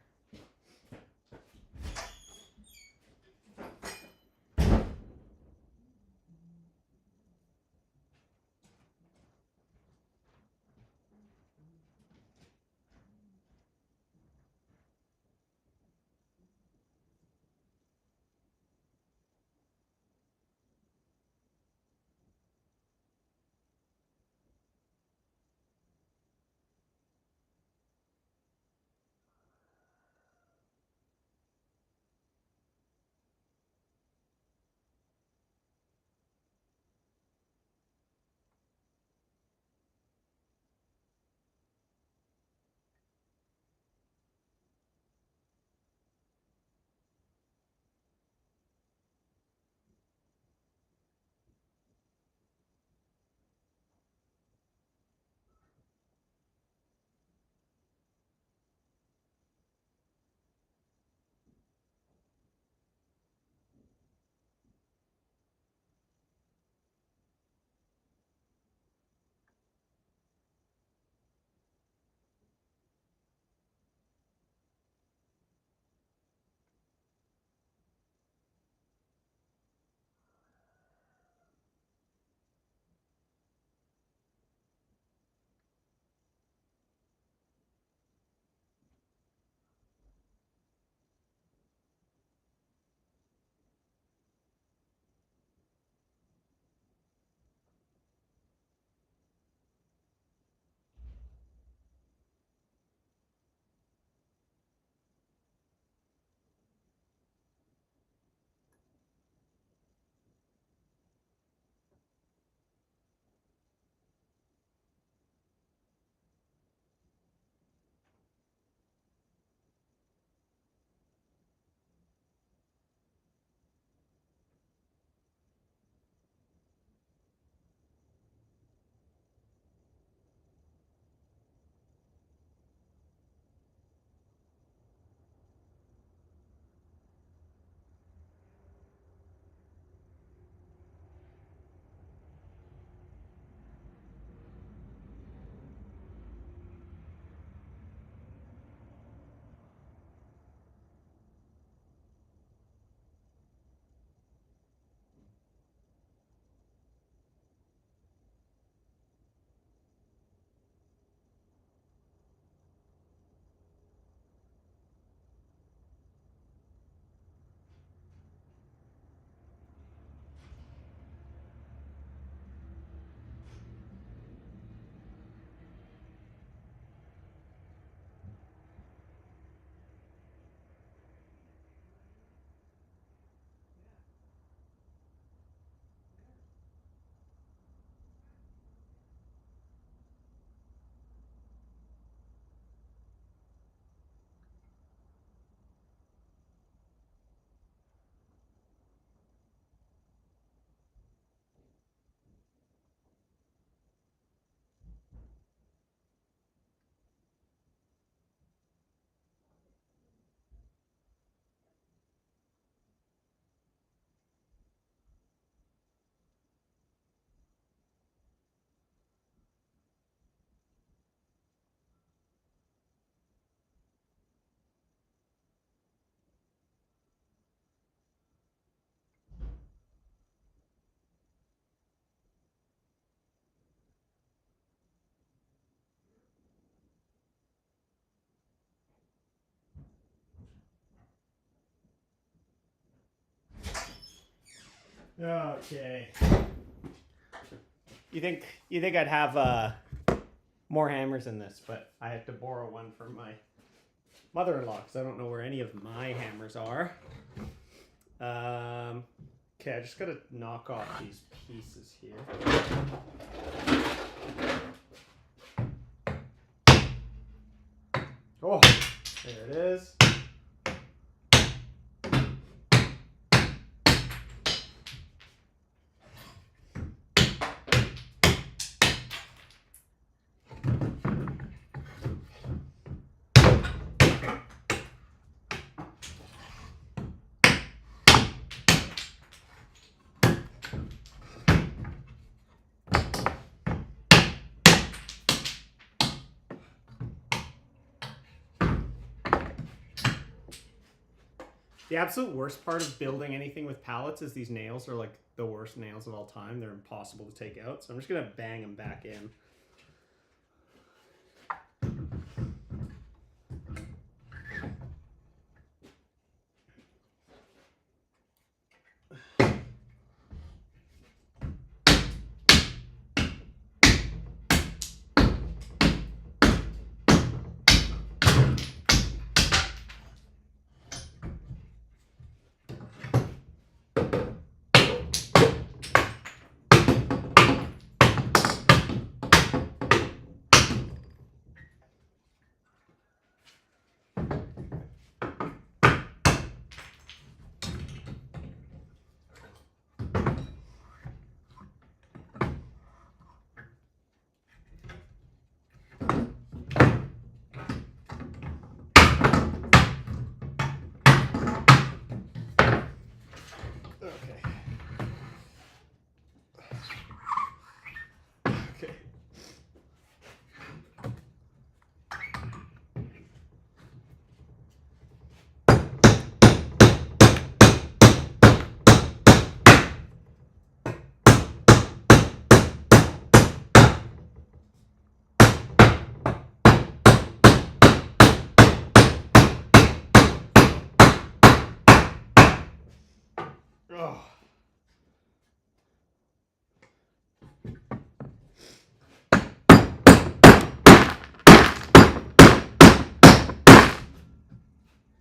Okay. You think I'd have more hammers in this, but I had to borrow one from my mother-in-law because I don't know where any of my hammers are. Okay, I just gotta knock off these pieces here. Oh, there it is. The absolute worst part of building anything with pallets is these nails are like the worst nails of all time. They're impossible to take out. So I'm just going to bang them back in. Oh.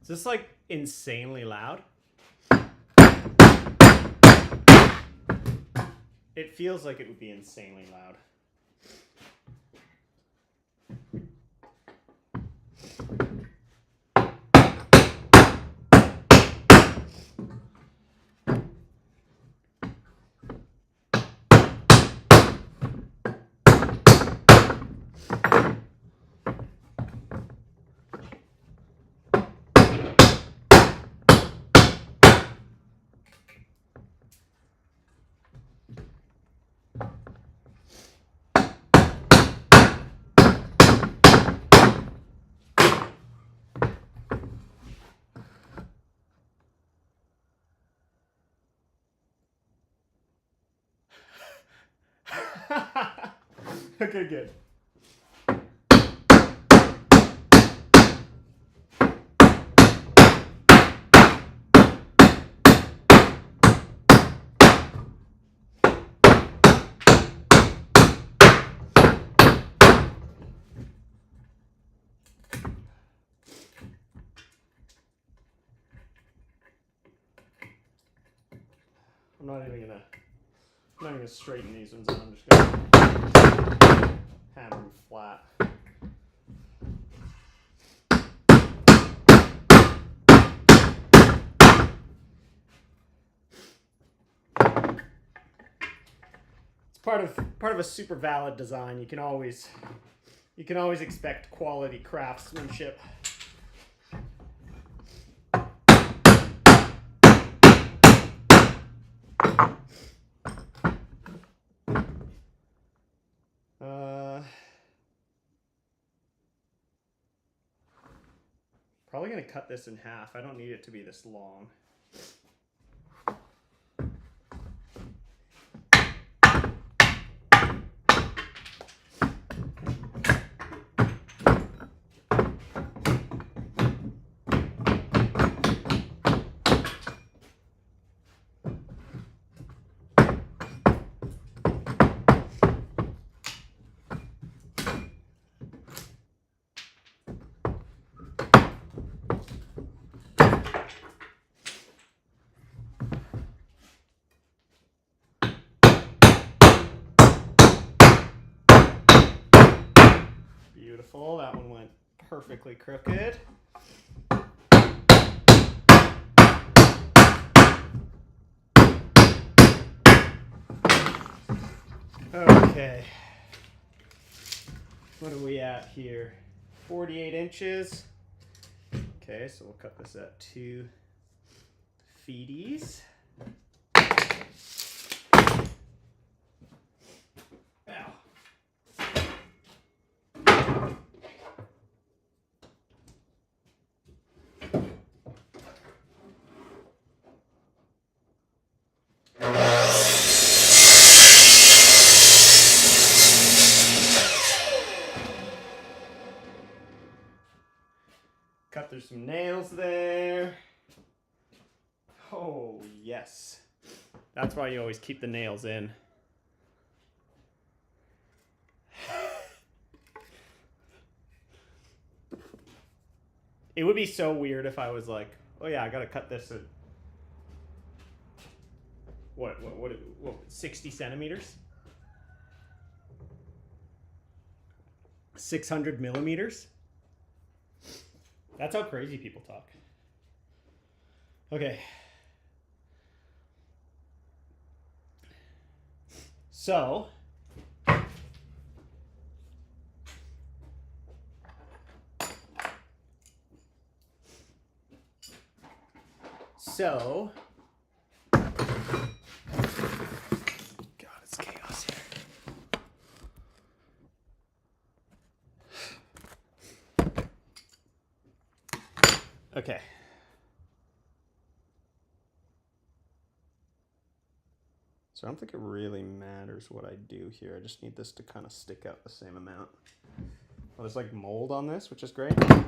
Is this like insanely loud? It feels like it would be insanely loud. Okay, good. I'm not gonna straighten these ones out. I'm just gonna hammer them flat. It's part of a super valid design. You can always expect quality craftsmanship. Probably gonna cut this in half. I don't need it to be this long. Beautiful. That one went perfectly crooked. Okay. What are we at here? 48 inches. Okay, so we'll cut this at 2 feeties. There's some nails there. Oh, yes. That's why you always keep the nails in. It would be so weird if I was like, oh yeah, I gotta cut this at what 60 centimeters? 600 millimeters? That's how crazy people talk. Okay. So, God, it's chaos here. Okay. So I don't think it really matters what I do here. I just need this to kind of stick out the same amount. Oh, there's like mold on this, which is great. I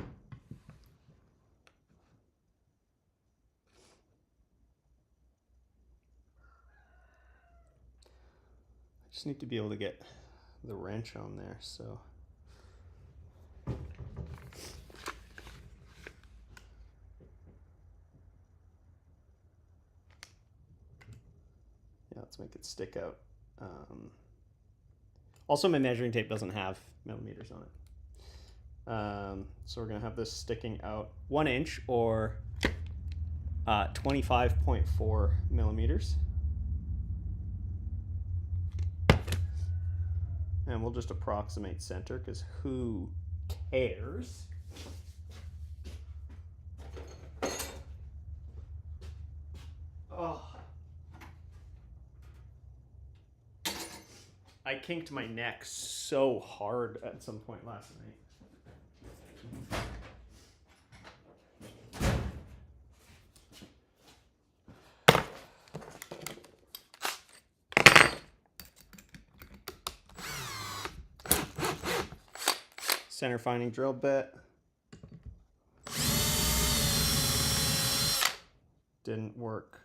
just need to be able to get the wrench on there, so. Yeah, let's make it stick out. Also, my measuring tape doesn't have millimeters on it. So we're gonna have this sticking out 1 inch or 25.4 millimeters. And we'll just approximate center because who cares? Oh. I kinked my neck so hard at some point last night. Center finding drill bit. Didn't work.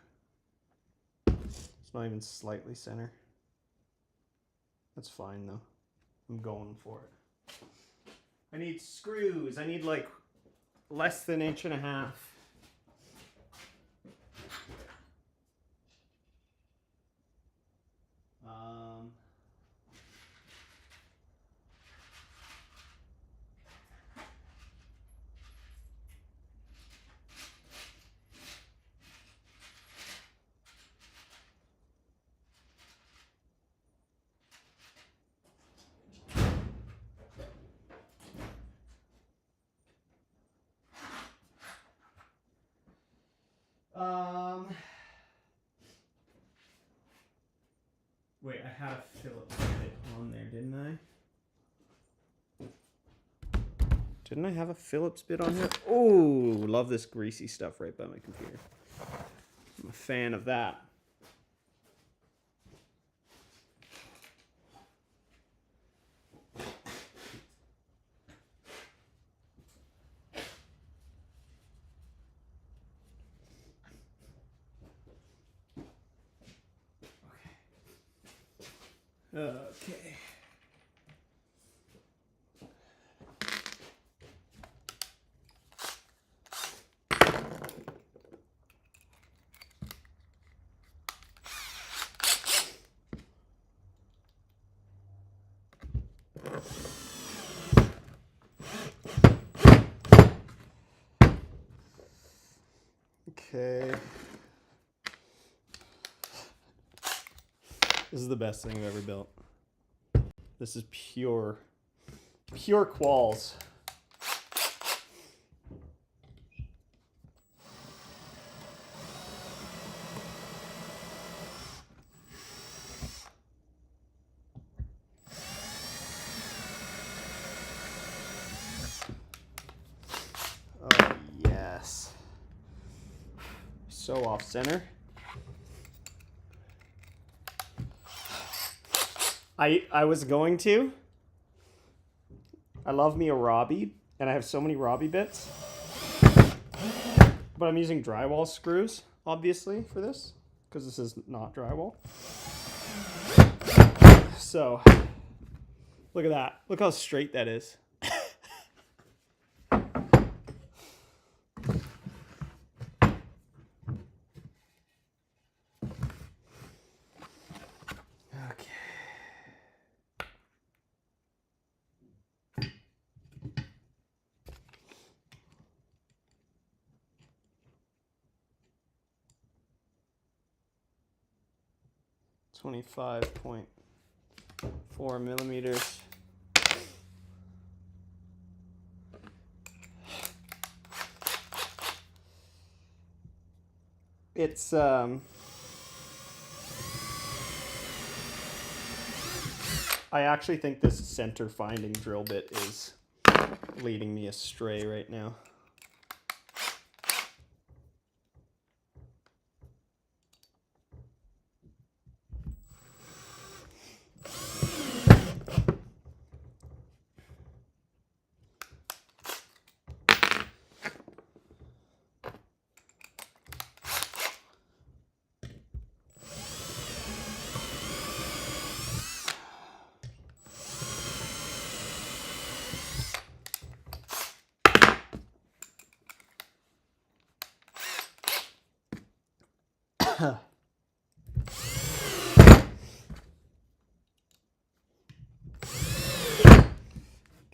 It's not even slightly center. That's fine though. I'm going for it. I need screws. I need like less than 1.5 inches. Wait, I had a Phillips bit on there, didn't I? Didn't I have a Phillips bit on here? Oh, love this greasy stuff right by my computer. I'm a fan of that. Okay. Okay. This is the best thing I've ever built. This is pure qualls. Oh, yes. So off center. I was going to. I love me a Robbie, and I have so many Robbie bits. but I'm using drywall screws, obviously, for this, because this is not drywall. So, look at that. Look how straight that is. Okay. .4 millimeters. It's I actually think this center finding drill bit is leading me astray right now.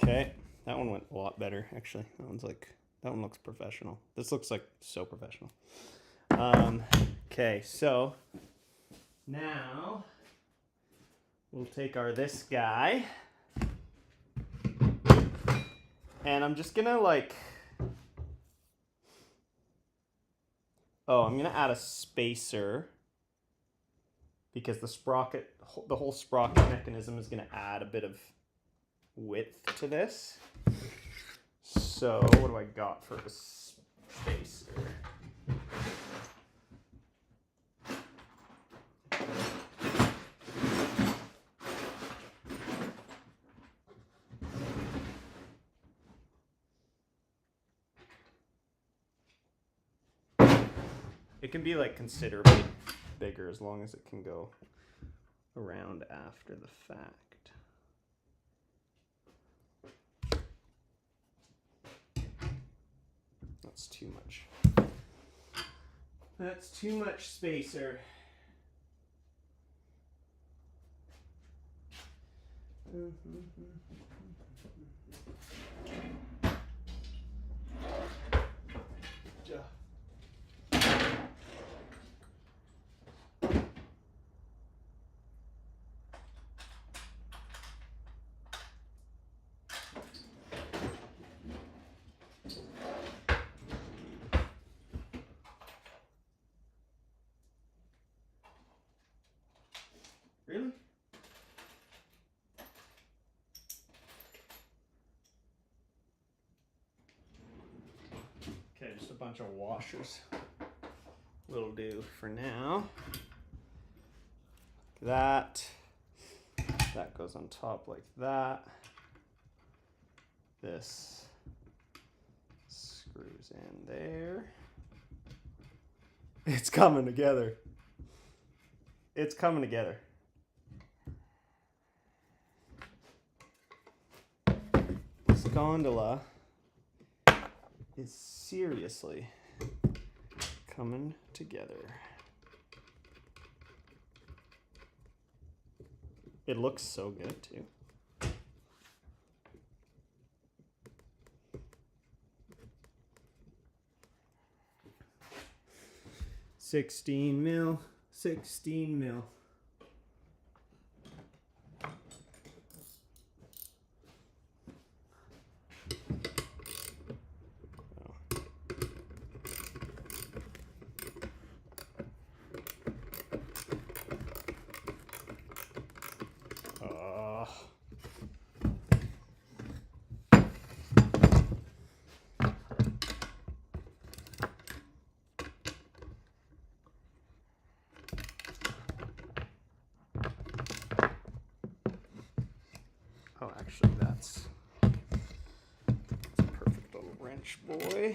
Okay, that one went a lot better, actually. That one looks professional. This looks like so professional. Okay, so now we'll take this guy, and I'm just gonna I'm gonna add a spacer because the whole sprocket mechanism is gonna add a bit of width to this. So what do I got for a spacer? It can be like considerably bigger as long as it can go around after the fact. That's too much. That's too much spacer. Really? Okay, just a bunch of washers. Will do for now. That goes on top like that. This screws in there. It's coming together. It's coming together. This gondola is seriously coming together. It looks so good too. $16 mil. Oh, actually, that's a perfect little wrench, boy.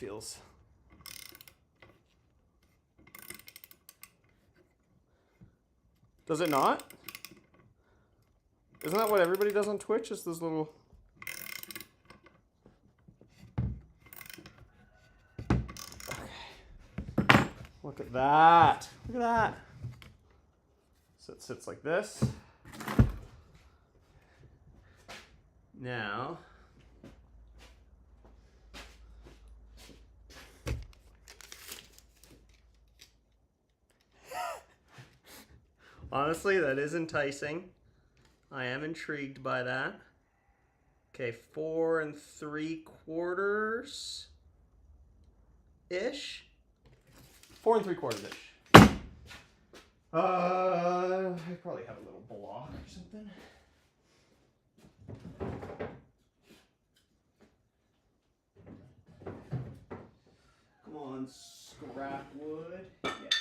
feels. Does it not? Isn't that what everybody does on Twitch? Is those little... Okay. Look at that. Look at that. So it sits like this. Now... Honestly, that is enticing. I am intrigued by that. Okay, 4 3/4 ish. 4 3/4 ish. I probably have a little block or something. Come on, scrap wood. Yes.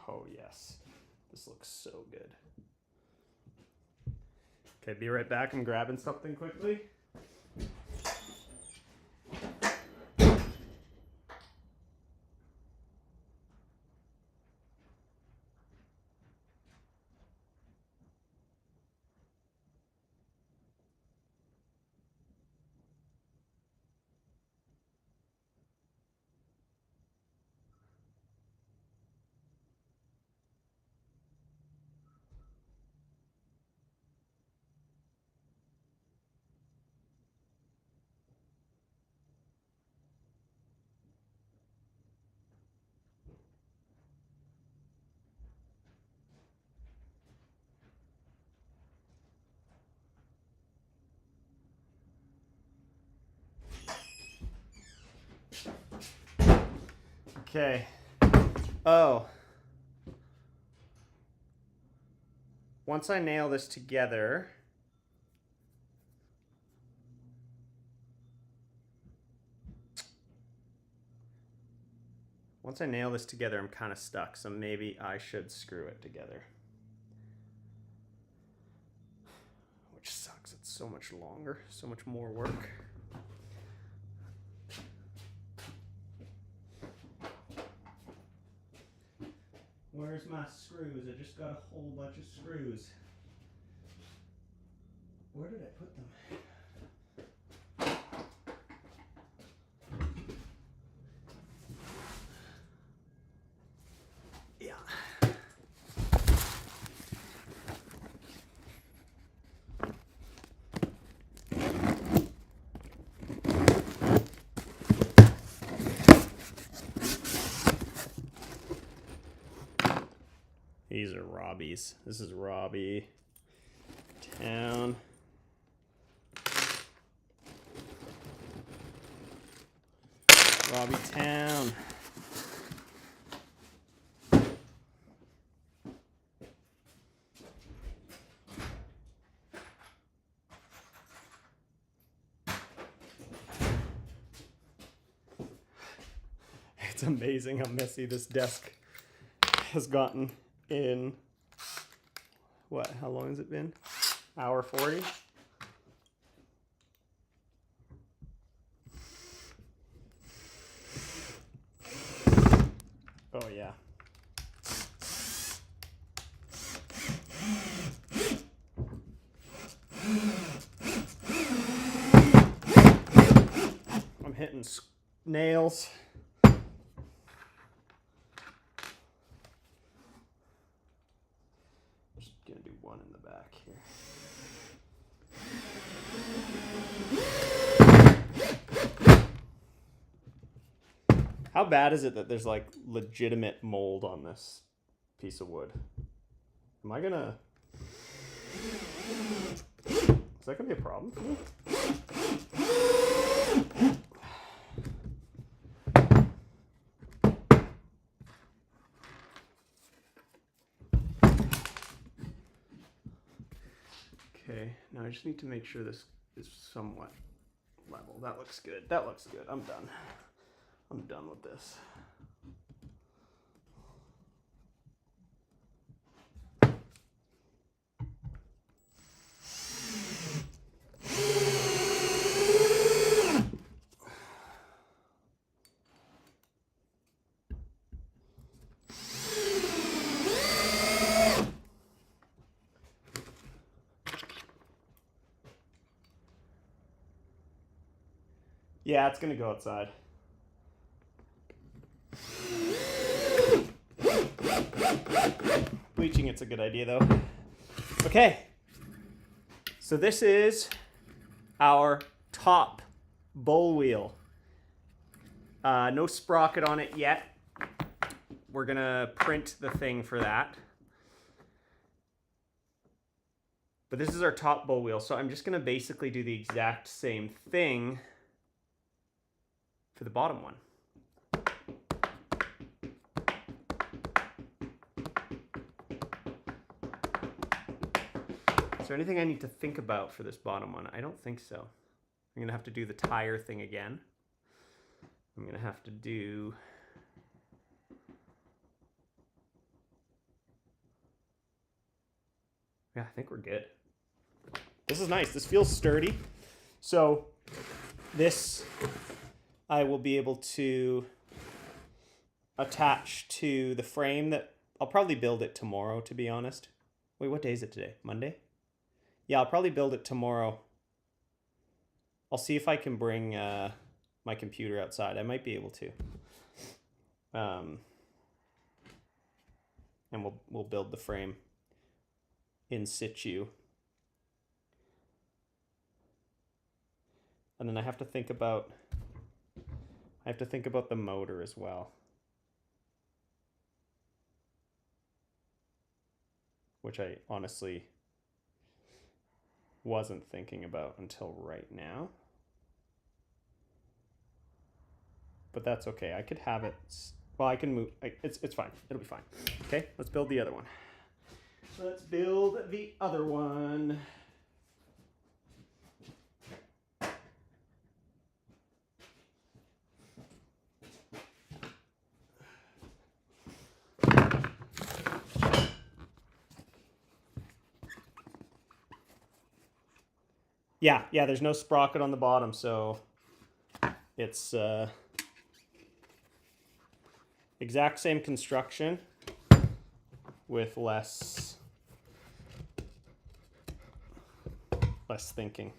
Oh, yes. This looks so good. Okay, be right back. I'm grabbing something quickly. Okay. Oh. Once I nail this together, I'm kind of stuck, so maybe I should screw it together. Which sucks. It's so much longer, so much more work. Where's my screws? I just got a whole bunch of screws. Where did I put them? Yeah. These are Robbie's. This is Robbie Town. Robbie Town. It's amazing how messy this desk has gotten in, what, how long has it been? Hour 40? Oh yeah. I'm hitting nails. Just gonna do one in the back here. How bad is it that there's like legitimate mold on this piece of wood? Am I gonna... Is that gonna be a problem for me? Okay, now I just need to make sure this is somewhat level. That looks good. That looks good. I'm done. I'm done with this. Yeah, it's gonna go outside. Bleaching it's a good idea though. Okay, so this is our top bowl wheel. No sprocket on it yet. We're gonna print the thing for that. But this is our top bowl wheel, so I'm just gonna basically do the exact same thing for the bottom one. Is there anything I need to think about for this bottom one? I don't think so. I'm gonna have to do the tire thing again. I'm gonna have to do... Yeah, I think we're good. This is nice. This feels sturdy. So this I will be able to attach to the frame that I'll probably build it tomorrow, to be honest. Wait, what day is it today? Monday? Yeah, I'll probably build it tomorrow. I'll see if I can bring my computer outside. I might be able to. And we'll build the frame in situ. And then I have to think about the motor as well. Which I honestly wasn't thinking about until right now. But that's okay. I could have it. Well, I can move. It's fine. It'll be fine. Okay, let's build the other one. Let's build the other one. Yeah, there's no sprocket on the bottom, so it's exact same construction with less thinking.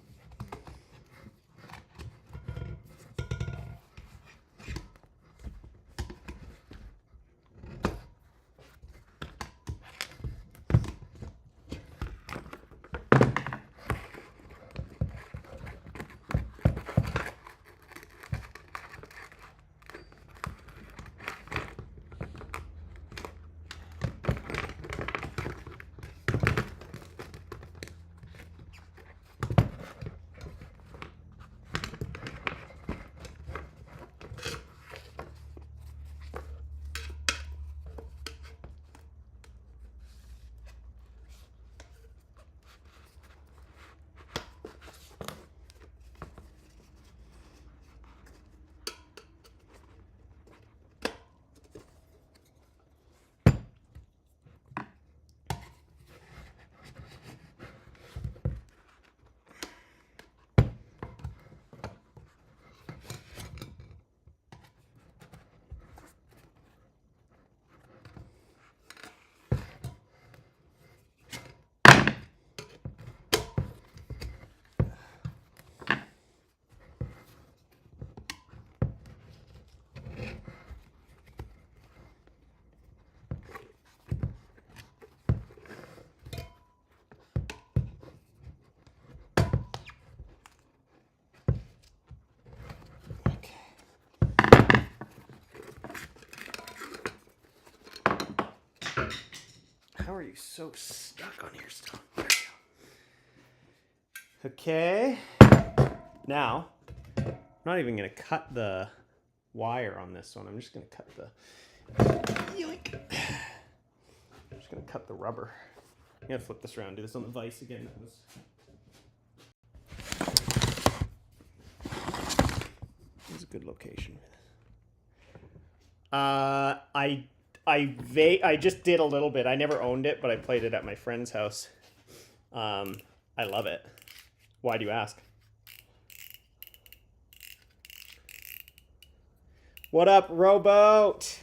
How are you so stuck on here still? There we go. Okay. Now, I'm not even going to cut the wire on this one. I'm just going to cut the... Yoink. I'm just going to cut the rubber. I'm going to flip this around. Do this on the vise again. This is a good location. I just did a little bit. I never owned it, but I played it at my friend's house. I love it. Why do you ask? What up, Rowboat?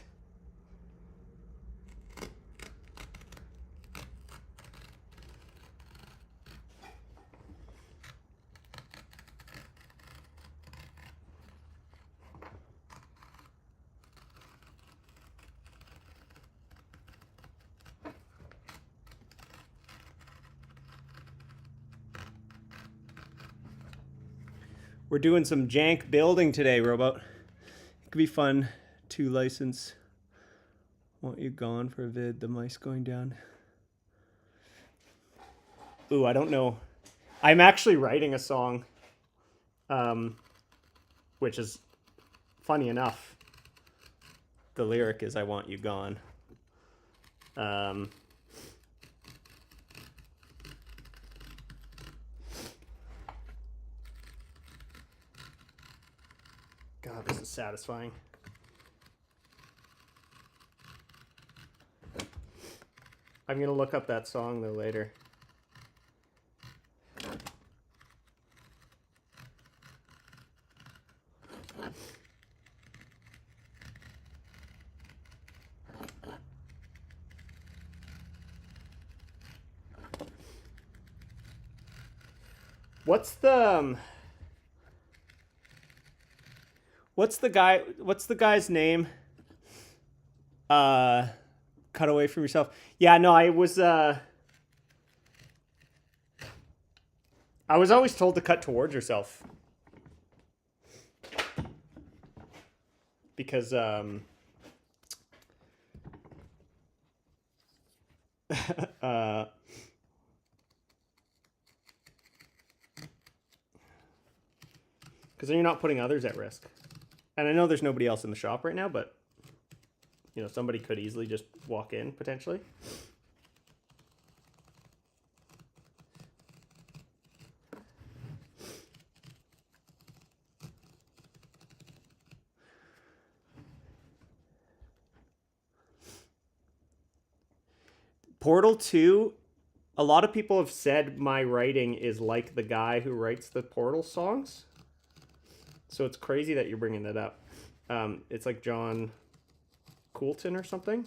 We're doing some jank building today, Rowboat. It could be fun to license. Want you gone for a vid, the mice going down. Ooh, I don't know. I'm actually writing a song, which is funny enough. The lyric is I want you gone. God, this is satisfying. I'm going to look up that song, though, later. What's the guy's name? Cut away from yourself. Yeah, no, I was always told to cut towards yourself. Because then you're not putting others at risk. And I know there's nobody else in the shop right now, but you know, somebody could easily just walk in potentially. Portal 2, a lot of people have said my writing is like the guy who writes the Portal songs. So it's crazy that you're bringing that up. It's like John Coulton or something.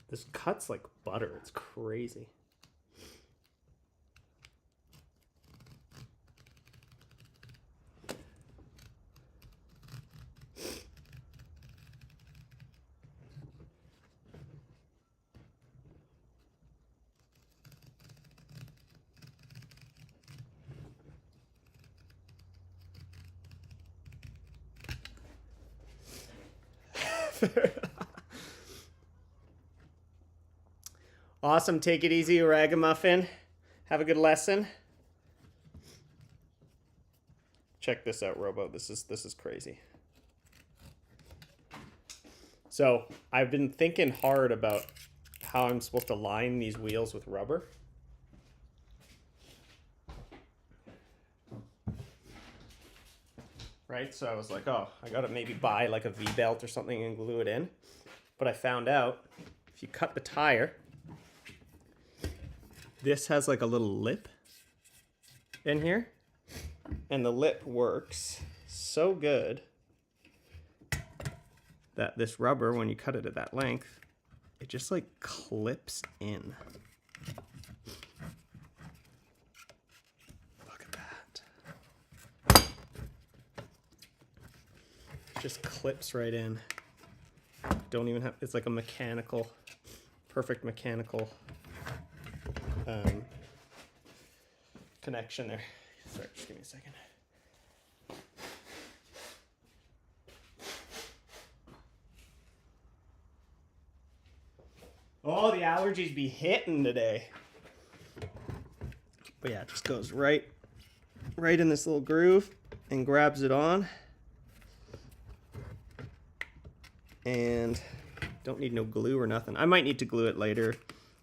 This cuts like butter. It's crazy. Awesome. Take it easy, Ragamuffin. Have a good lesson. Check this out, Robo. This is crazy. So I've been thinking hard about how I'm supposed to line these wheels with rubber. Right? So I was like, oh, I gotta maybe buy like a V-belt or something and glue it in. But I found out if you cut the tire, this has like a little lip in here, and the lip works so good that this rubber, when you cut it at that length, it just like clips in. Look at that. It just clips right in. Don't even have, it's like a mechanical, perfect mechanical connection there. Sorry, just give me a second. Oh, the allergies be hitting today. But yeah, it just goes right in this little groove and grabs it on. And don't need no glue or nothing. I might need to glue it later.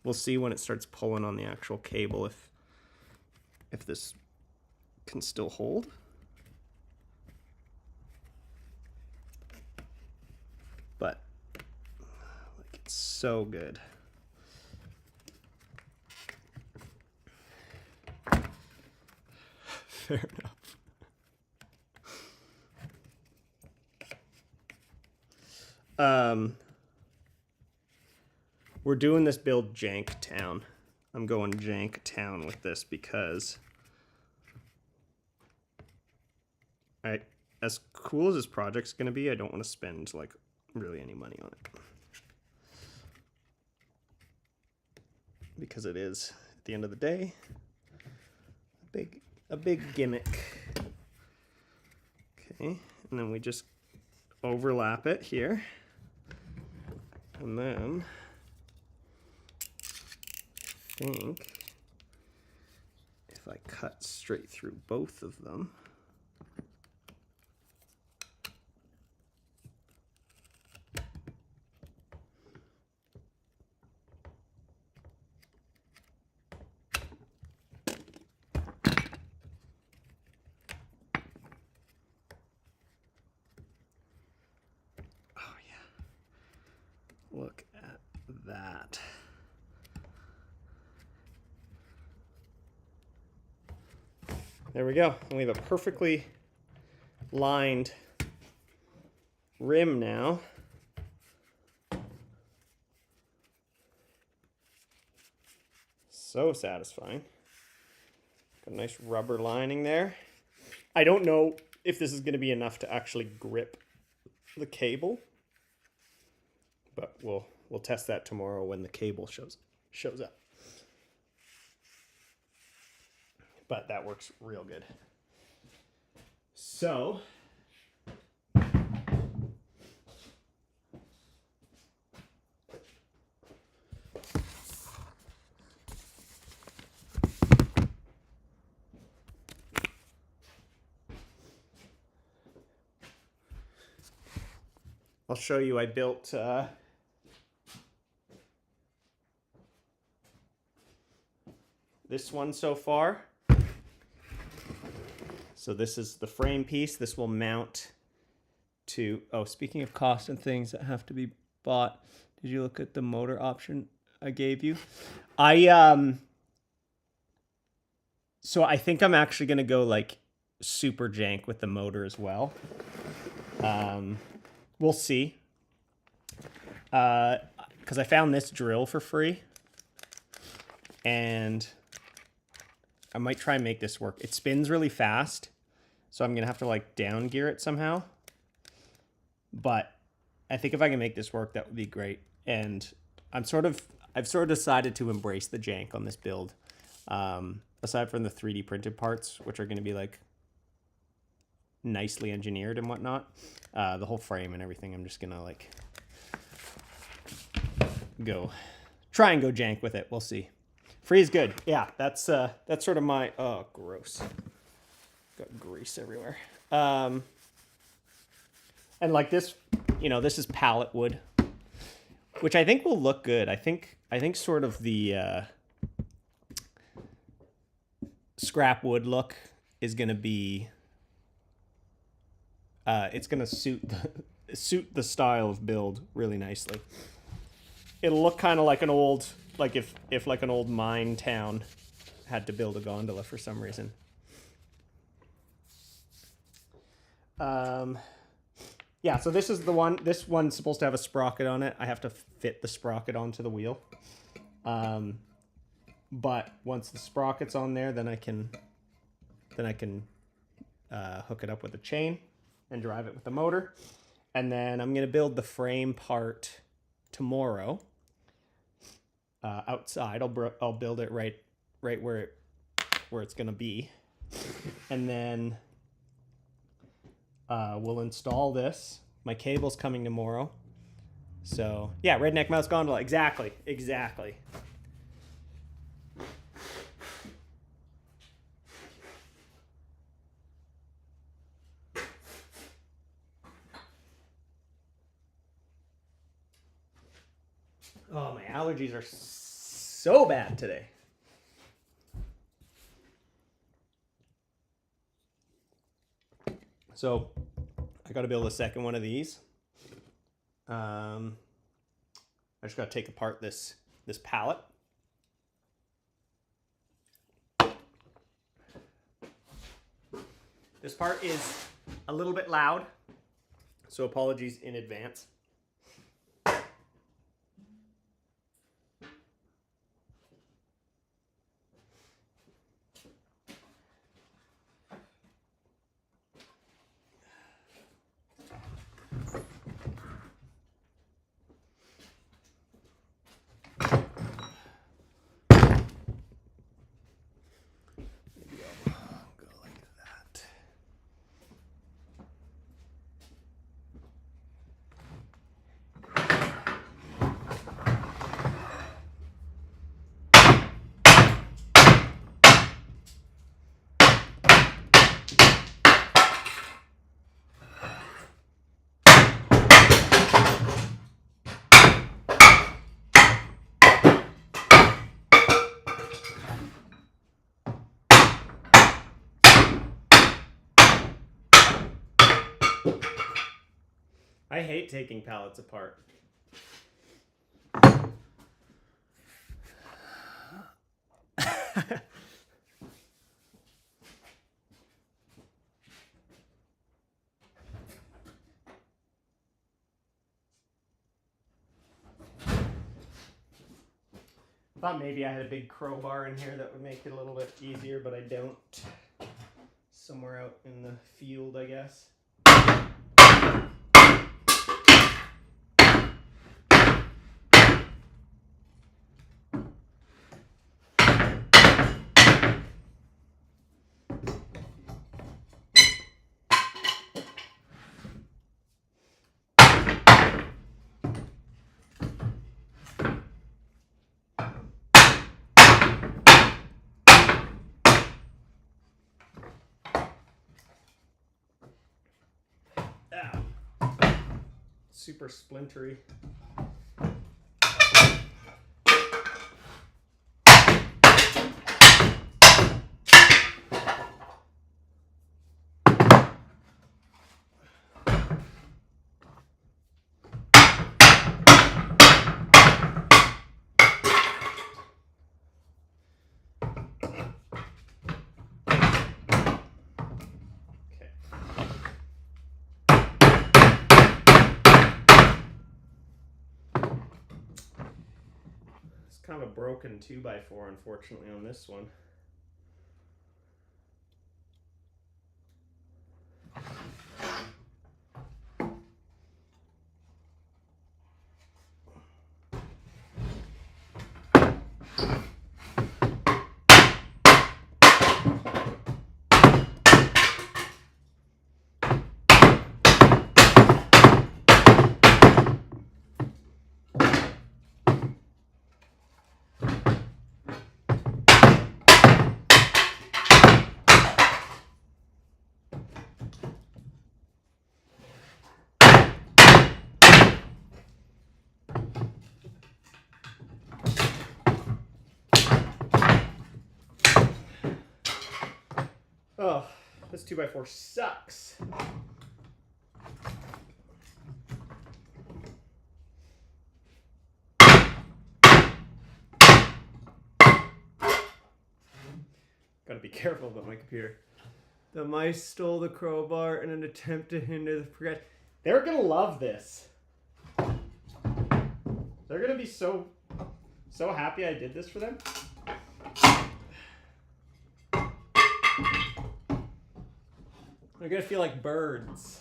We'll see when it starts pulling on the actual cable if this can still hold. But like, it's so good. Fair enough. We're doing this build jank town. I'm going jank town with this because as cool as this project's gonna be, I don't want to spend like really any money on it. Because it is, at the end of the day, a big gimmick. Okay, and then we just overlap it here. And then I think if I cut straight through both of them, look at that. There we go. And we have a perfectly lined rim now. So satisfying. Got a nice rubber lining there. I don't know if this is going to be enough to actually grip the cable. But we'll test that tomorrow when the cable shows up. But that works real good. So I'll show you. I built this one so far. So this is the frame piece. This will mount to, oh, speaking of cost and things that have to be bought, did you look at the motor option I gave you? So I think I'm actually gonna go like super jank with the motor as well. We'll see. Because I found this drill for free. And I might try and make this work. It spins really fast, so I'm gonna have to like down gear it somehow. But I think if I can make this work, that would be great. And I've sort of decided to embrace the jank on this build. Aside from the 3D printed parts, which are gonna be like nicely engineered and whatnot, the whole frame and everything, I'm just gonna like try and go jank with it. We'll see. Free is good. Yeah, that's sort of my, oh, gross. Got grease everywhere. And like this, you know, this is pallet wood, which I think will look good. I think sort of the scrap wood look is going to be, it's going to suit suit the style of build really nicely. It'll look kind of like an old, like if like an old mine town had to build a gondola for some reason. Yeah, so this is the one. This one's supposed to have a sprocket on it. I have to fit the sprocket onto the wheel. But once the sprocket's on there, then I can hook it up with a chain and drive it with the motor. And then I'm gonna build the frame part tomorrow. Outside, I'll build it right where it's gonna be, and then we'll install this. My cable's coming tomorrow. So yeah, Redneck Mouse Gondola, exactly. Oh, my allergies are so bad today. So I got to build a second one of these. I just got to take apart this pallet. This part is a little bit loud, so apologies in advance. I hate taking pallets apart. Thought maybe I had a big crowbar in here that would make it a little bit easier, but I don't. Somewhere out in the field, I guess. Super splintery. Kind of a broken 2x4, unfortunately, on this one. Oh, this 2x4 sucks. Gotta be careful about my computer. The mice stole the crowbar in an attempt to hinder the progression. They're gonna love this. They're gonna be so happy I did this for them. They're gonna feel like birds.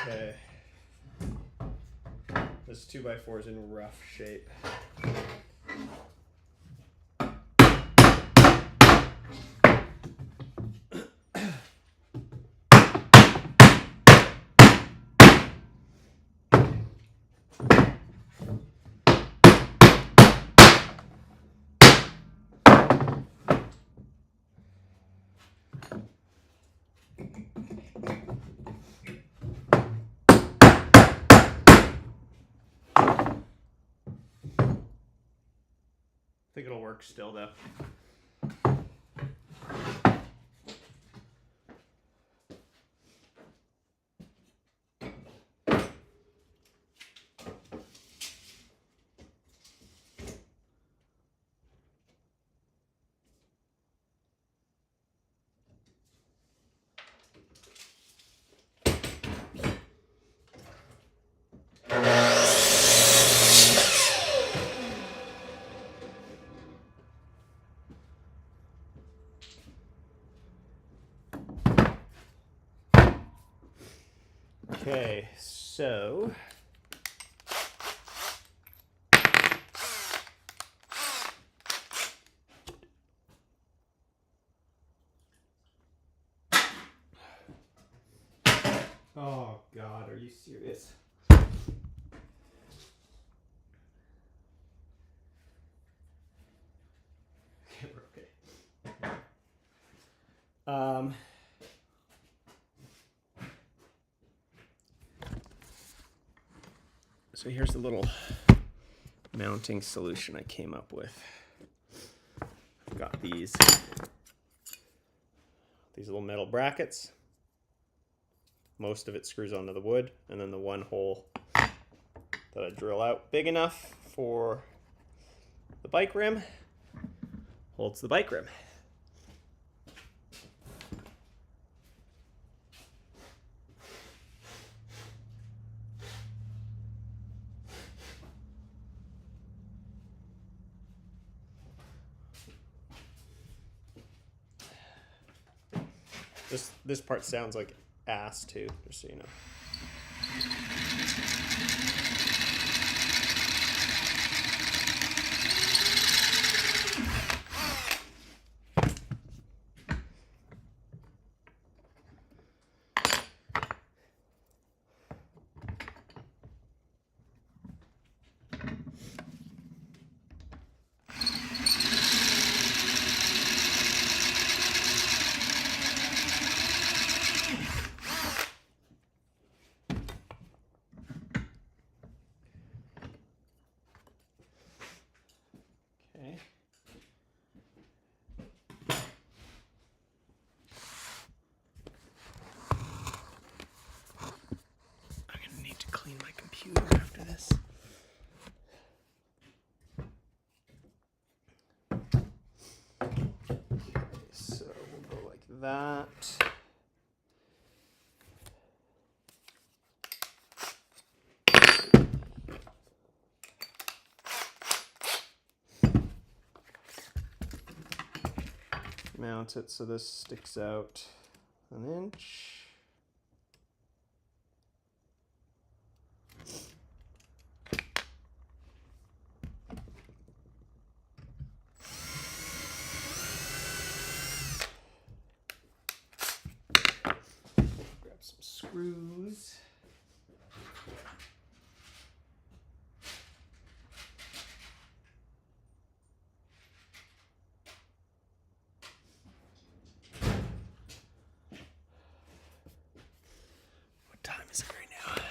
Okay. This 2x4 is in rough shape. I think it'll work still though. Okay, so oh God, are you serious? Okay, we're okay. So here's the little mounting solution I came up with. I've got these little metal brackets. Most of it screws onto the wood, and then the one hole that I drill out big enough for the bike rim holds the bike rim. This part sounds like ass too, just so you know. After this. Okay, so we'll go like that. Mount it so this sticks out an inch. Grab some screws. What time is it right now?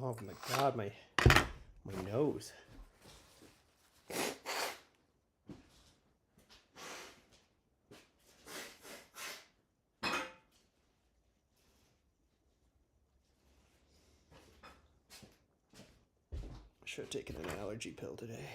Oh my god, my nose. Should have taken an allergy pill today.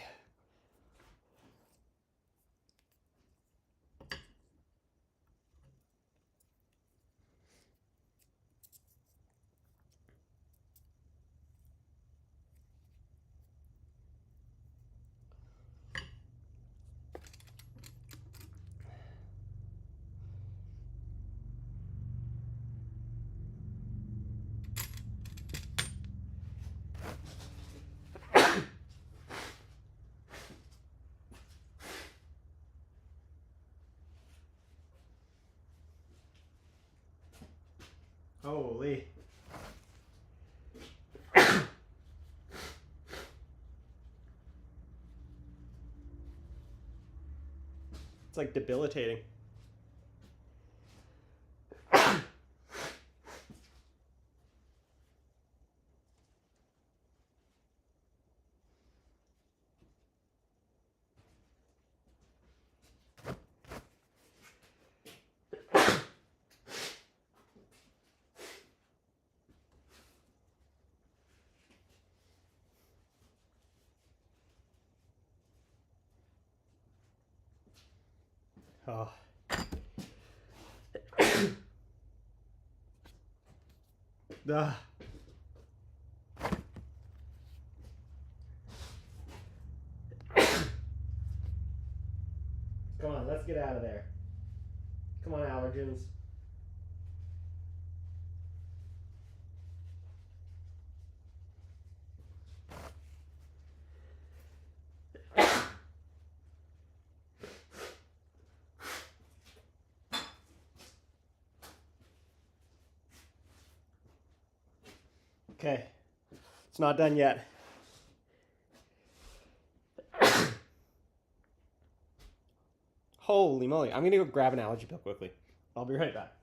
Holy. It's like debilitating. Oh. Ah. Come on, let's get out of there. Come on, allergens. Okay, it's not done yet. Holy moly, I'm gonna go grab an allergy pill quickly. I'll be right back.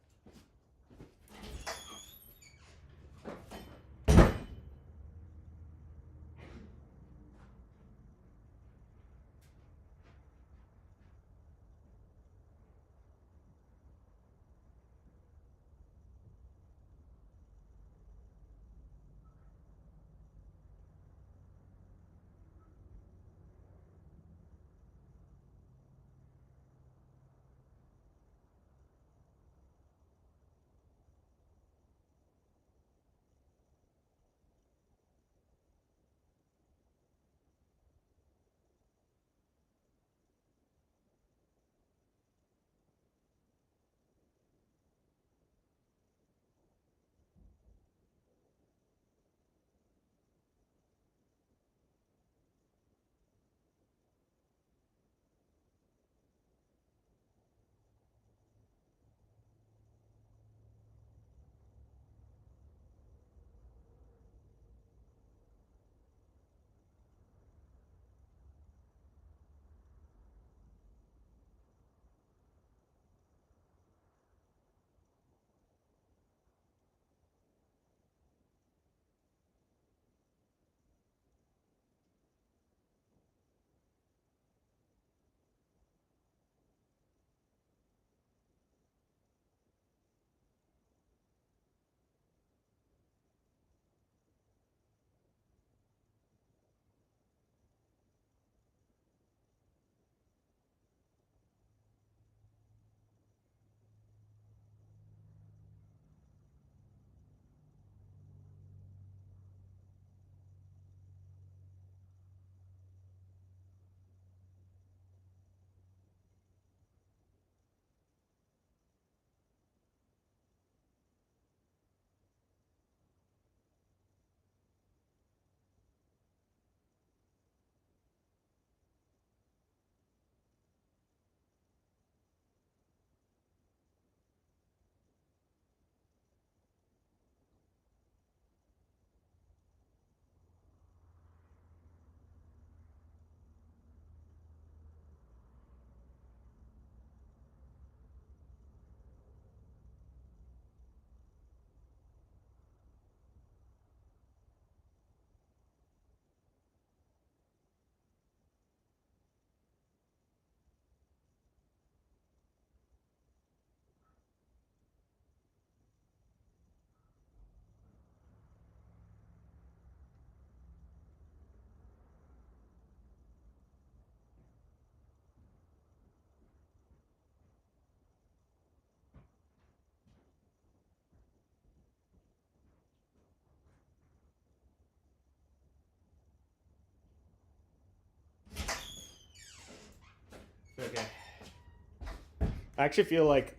I actually feel like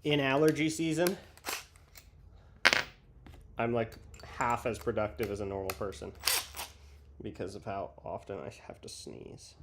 in allergy season, I'm like half as productive as a normal person because of how often I have to sneeze.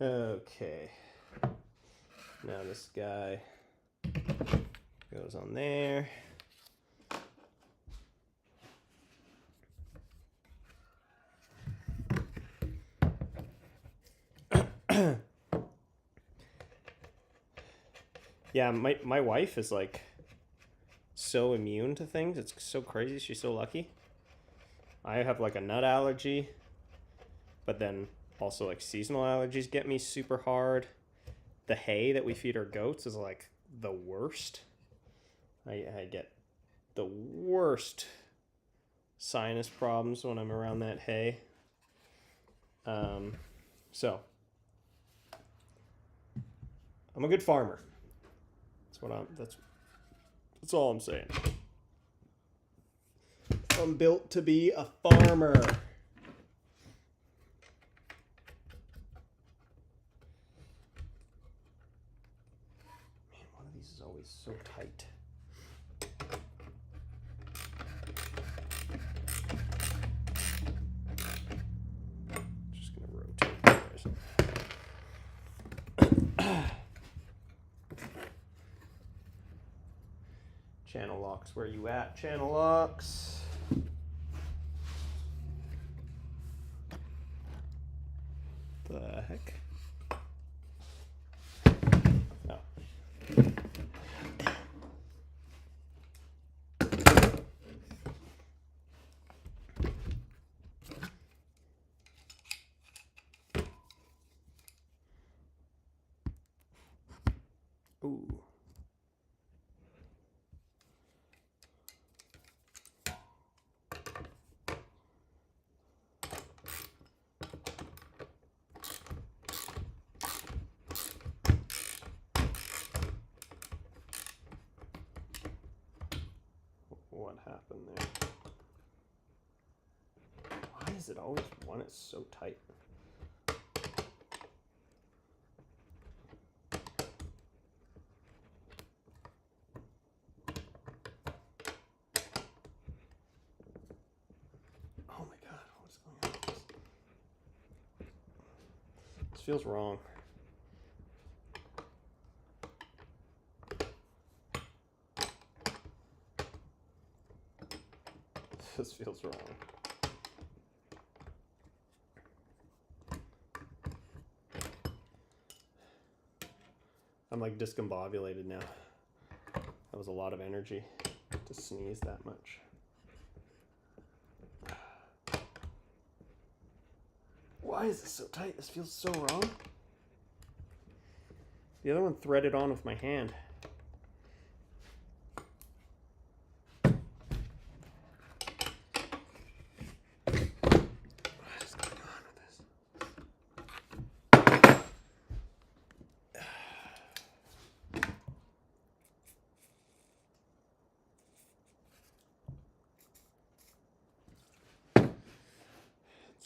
Okay. Now this guy goes on there. Yeah, my wife is like so immune to things. It's so crazy. She's so lucky. I have like a nut allergy, but then also like seasonal allergies get me super hard. The hay that we feed our goats is like the worst. I get the worst sinus problems when I'm around that hay. So I'm a good farmer. That's all I'm saying. I'm built to be a farmer. Man, one of these is always so tight. Just gonna rotate this. Channel locks, where you at? Channel locks. The heck? Oh. Ooh. What happened there? Why is it always one? It's so tight. Oh my god, what's going on with this? This feels wrong. This feels wrong. I'm like discombobulated now. That was a lot of energy to sneeze that much. Why is this so tight? This feels so wrong. The other one threaded on with my hand.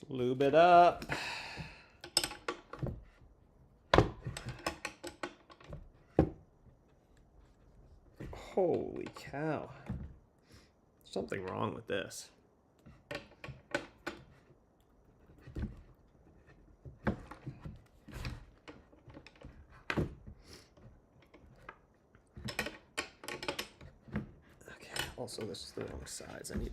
Lube it up. Holy cow. Something wrong with this. Okay, also this is the wrong size. I need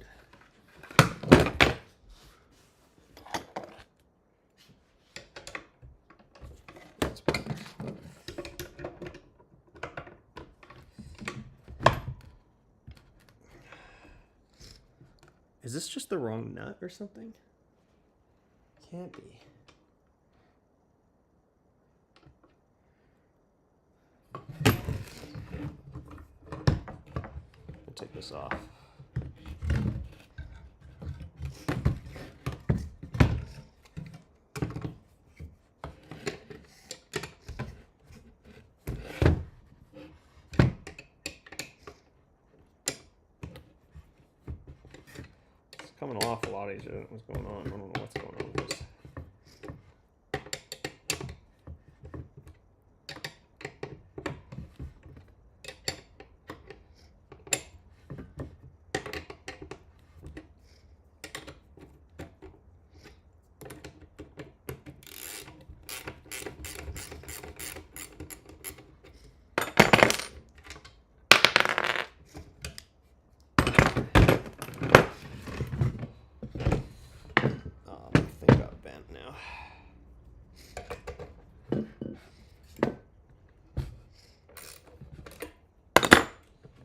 Is this just the wrong nut or something? Can't be. I'll take this off. Coming off a lot easier than what's going on. I don't know what's going on with this.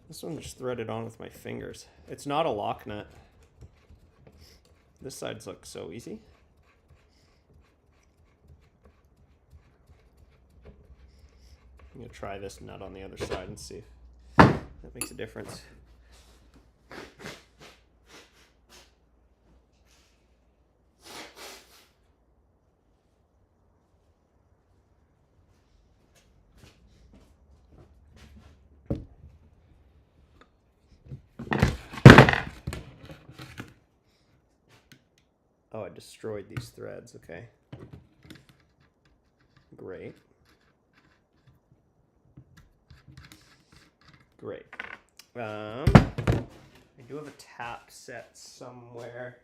This one just threaded on with my fingers. It's not a lock nut. This side's looks so easy. I'm gonna try this nut on the other side and see if that makes a difference. Oh, I destroyed these threads. Okay. Great. Great. I do have a tap set somewhere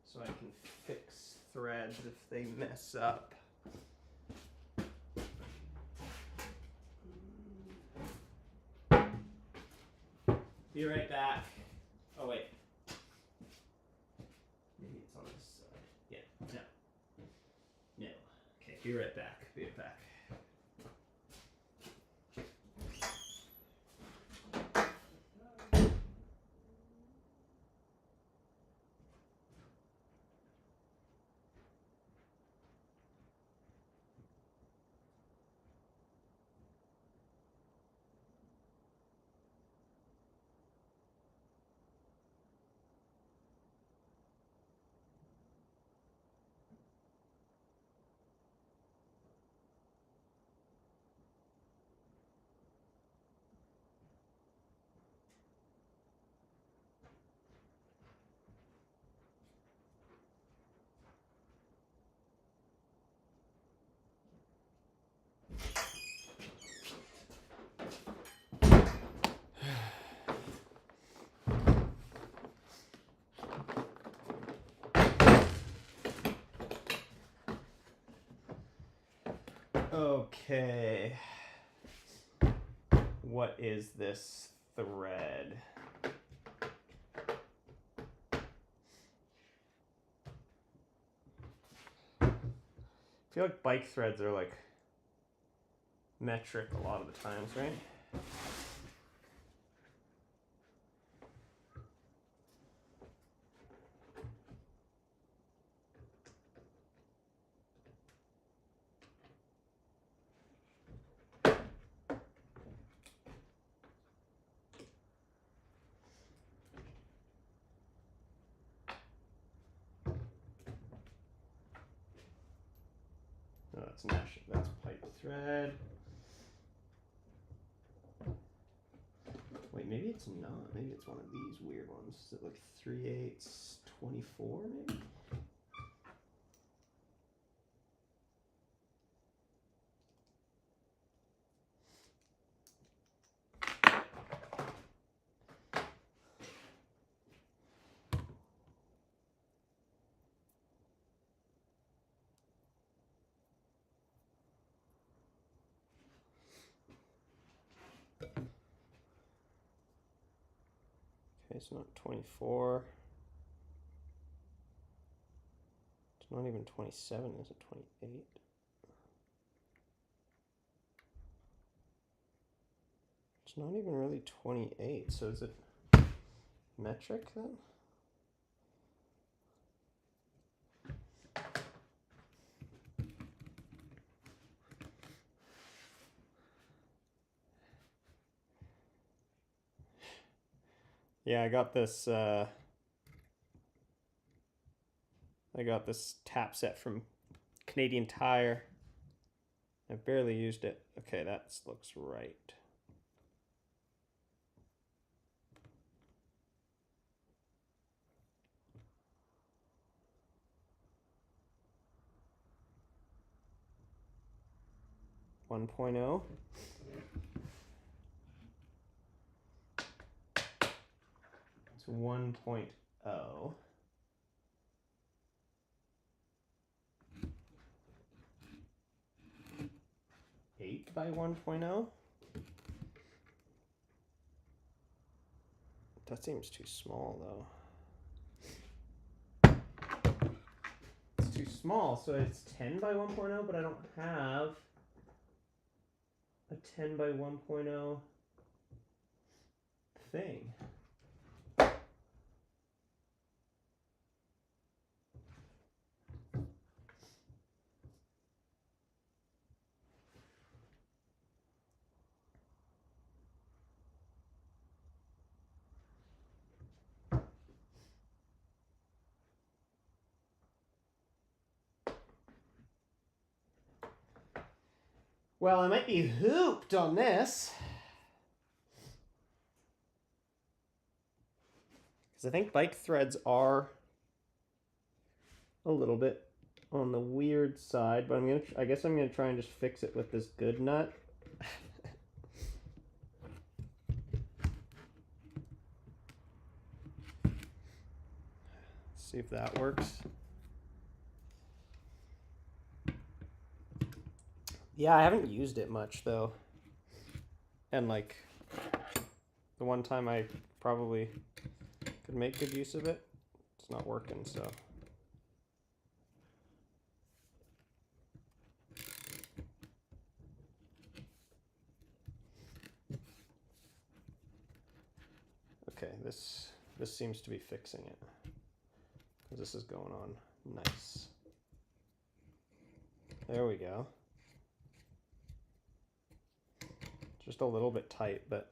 so I can fix threads if they mess up. Be right back. Oh, wait. Maybe it's on this side. Yeah, no. No. Okay, be right back. Be right back. Okay. What is this thread? I feel like bike threads are like metric a lot of the times, right? No, that's mesh. That's pipe thread. Wait, maybe it's not. Maybe it's one of these weird ones. Is it like 3/8, 24 maybe? Okay, it's not 24. It's not even 27, is it 28? It's not even really 28, so is it metric then? Yeah, I got this tap set from Canadian Tire. I've barely used it. Okay, that looks right. One point oh. It's 1.0. 8 by 1.0. That seems too small though. It's too small, so it's 10 by 1.0, but I don't have a 10 by 1.0 thing. Well, I might be hooped on this. Because I think bike threads are a little bit on the weird side, but I guess I'm gonna try and just fix it with this good nut. See if that works. Yeah, I haven't used it much though. And like the one time I probably could make good use of it, it's not working, so. Okay, this seems to be fixing it. Because this is going on nice. There we go. Just a little bit tight, but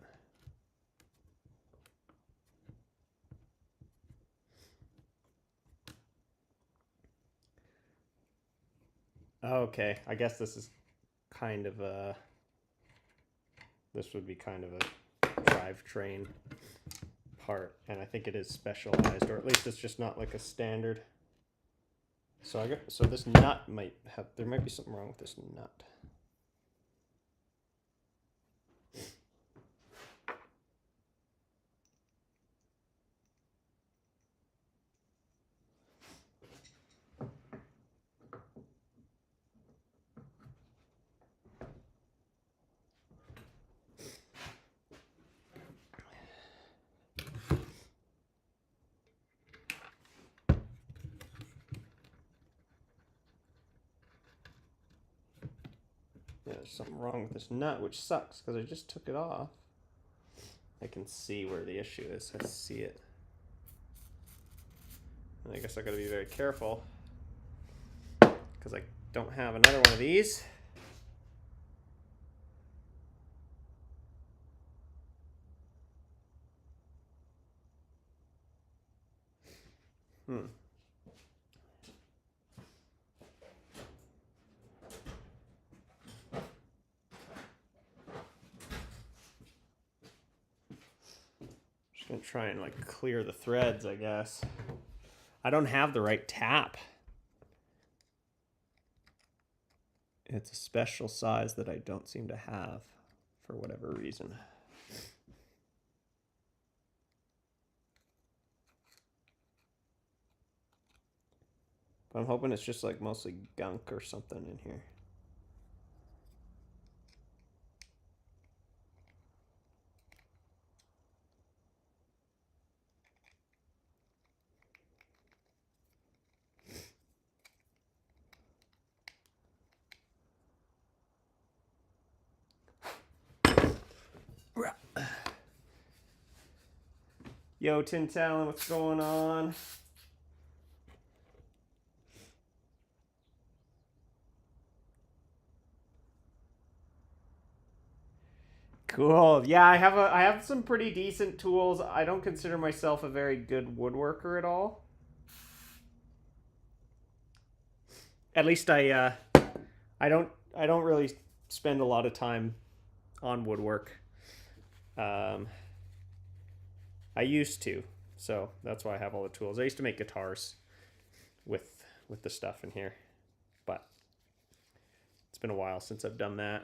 okay, I guess this is kind of a, this would be kind of a drivetrain part, and I think it is specialized, or at least it's just not like a standard. So this nut might have, there might be something wrong with this nut. Yeah, there's something wrong with this nut, which sucks because I just took it off. I can see where the issue is. I see it. And I guess I gotta be very careful because I don't have another one of these. Just gonna try and like clear the threads, I guess. I don't have the right tap. It's a special size that I don't seem to have for whatever reason. But I'm hoping it's just like mostly gunk or something in here. Yo, Tin Talon, what's going on? Cool. Yeah, I have some pretty decent tools. I don't consider myself a very good woodworker at all. At least I don't really spend a lot of time on woodwork. Um, I used to, so that's why I have all the tools. I used to make guitars with the stuff in here, but it's been a while since I've done that.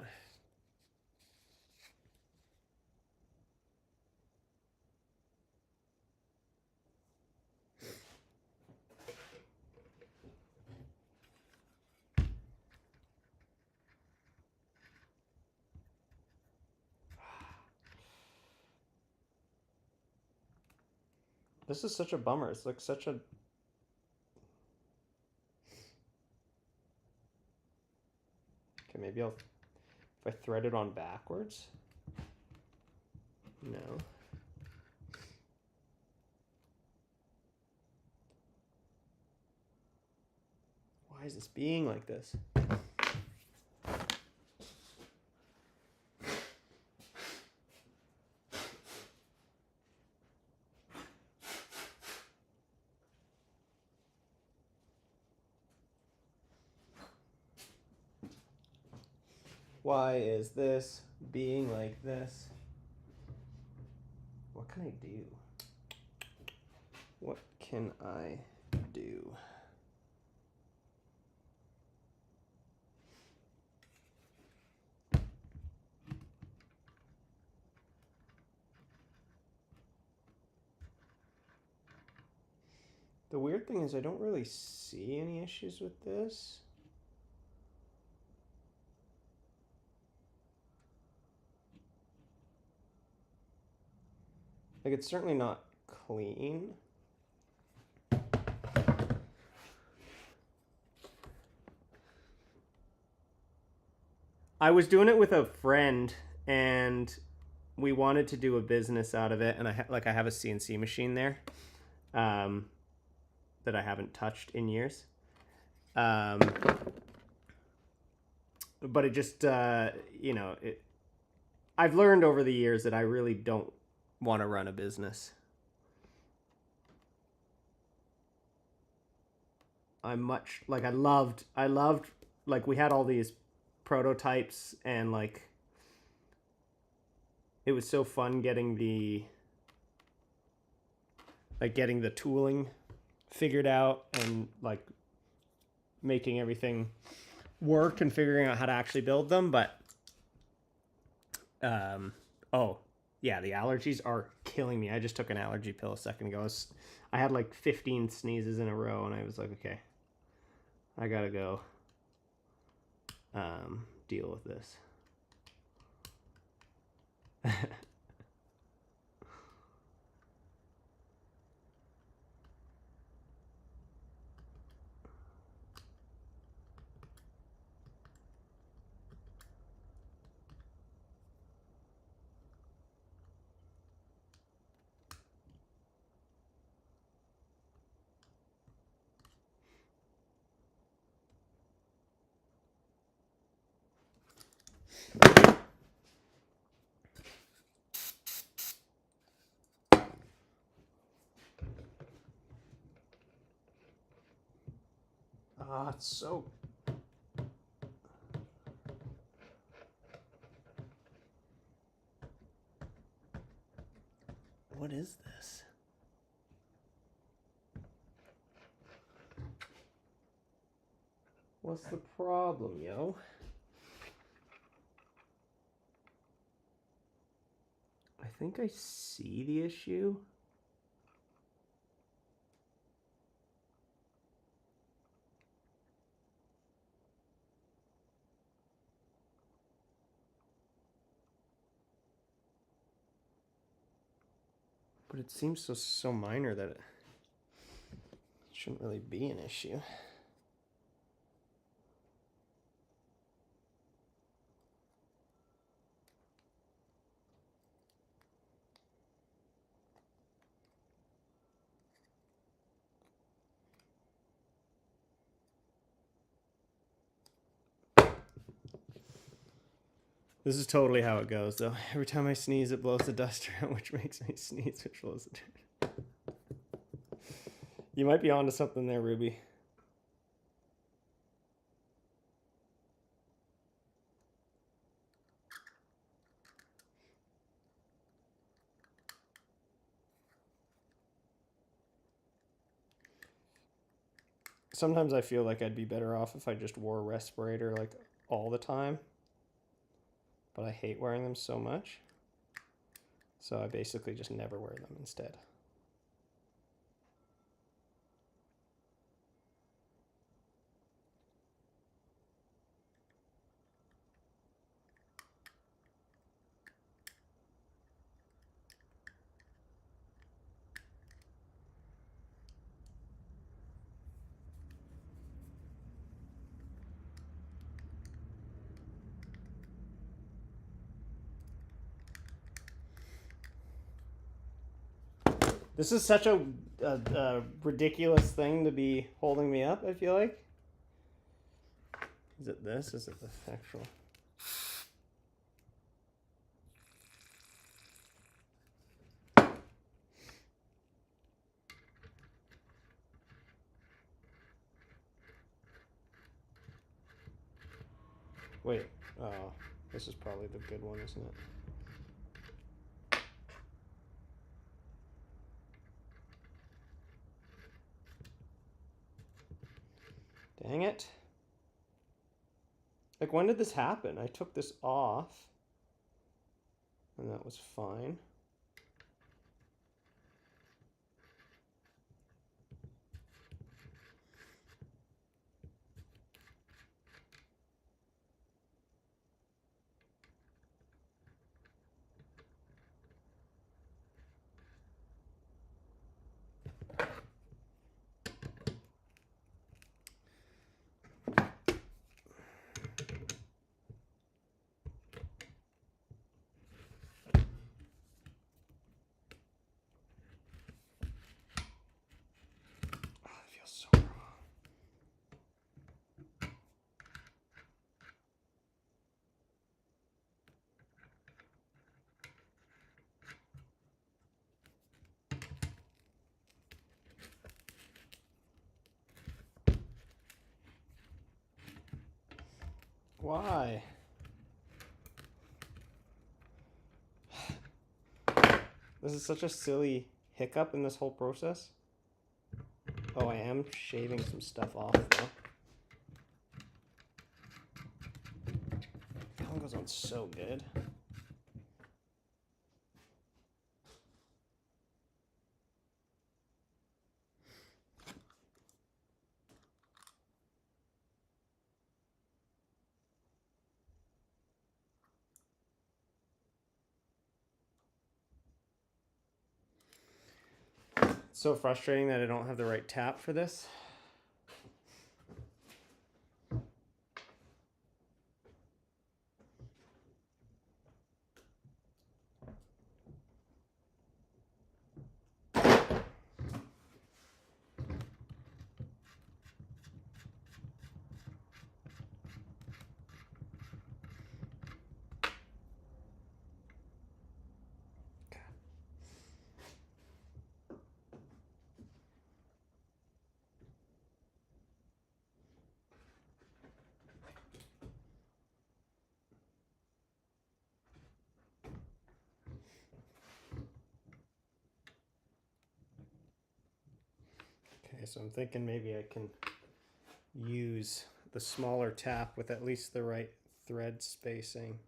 This is such a bummer. It's like such a... Okay, maybe I'll... If I thread it on backwards? No. Why is this being like this? Why is this being like this? What can I do? What can I do? The weird thing is I don't really see any issues with this. Like, it's certainly not clean. I was doing it with a friend, and we wanted to do a business out of it, and I have a CNC machine there that I haven't touched in years. But it just, you know, I've learned over the years that I really don't want to run a business. I loved, like, we had all these prototypes, and like it was so fun getting the tooling figured out and like making everything work and figuring out how to actually build them. But oh yeah, the allergies are killing me. I just took an allergy pill a second ago. I had like 15 sneezes in a row, and I was like, okay, I gotta go deal with this. It's so... What is this? What's the problem, yo? I think I see the issue. But it seems so minor that it shouldn't really be an issue. This is totally how it goes, though. Every time I sneeze, it blows the dust around, which makes me sneeze, which blows the dirt. You might be onto something there, Ruby. Sometimes I feel like I'd be better off if I just wore a respirator like all the time. But I hate wearing them so much. So I basically just never wear them instead. This is such a ridiculous thing to be holding me up, I feel like. Is it this? Is it the actual? Wait. Oh, this is probably the good one, isn't it? Dang it. Like, when did this happen? I took this off. And that was fine. So wrong. Why? This is such a silly hiccup in this whole process. Oh, I am shaving some stuff off though. That one goes on so good. It's so frustrating that I don't have the right tap for this. Okay, so I'm thinking maybe I can use the smaller tap with at least the right thread spacing.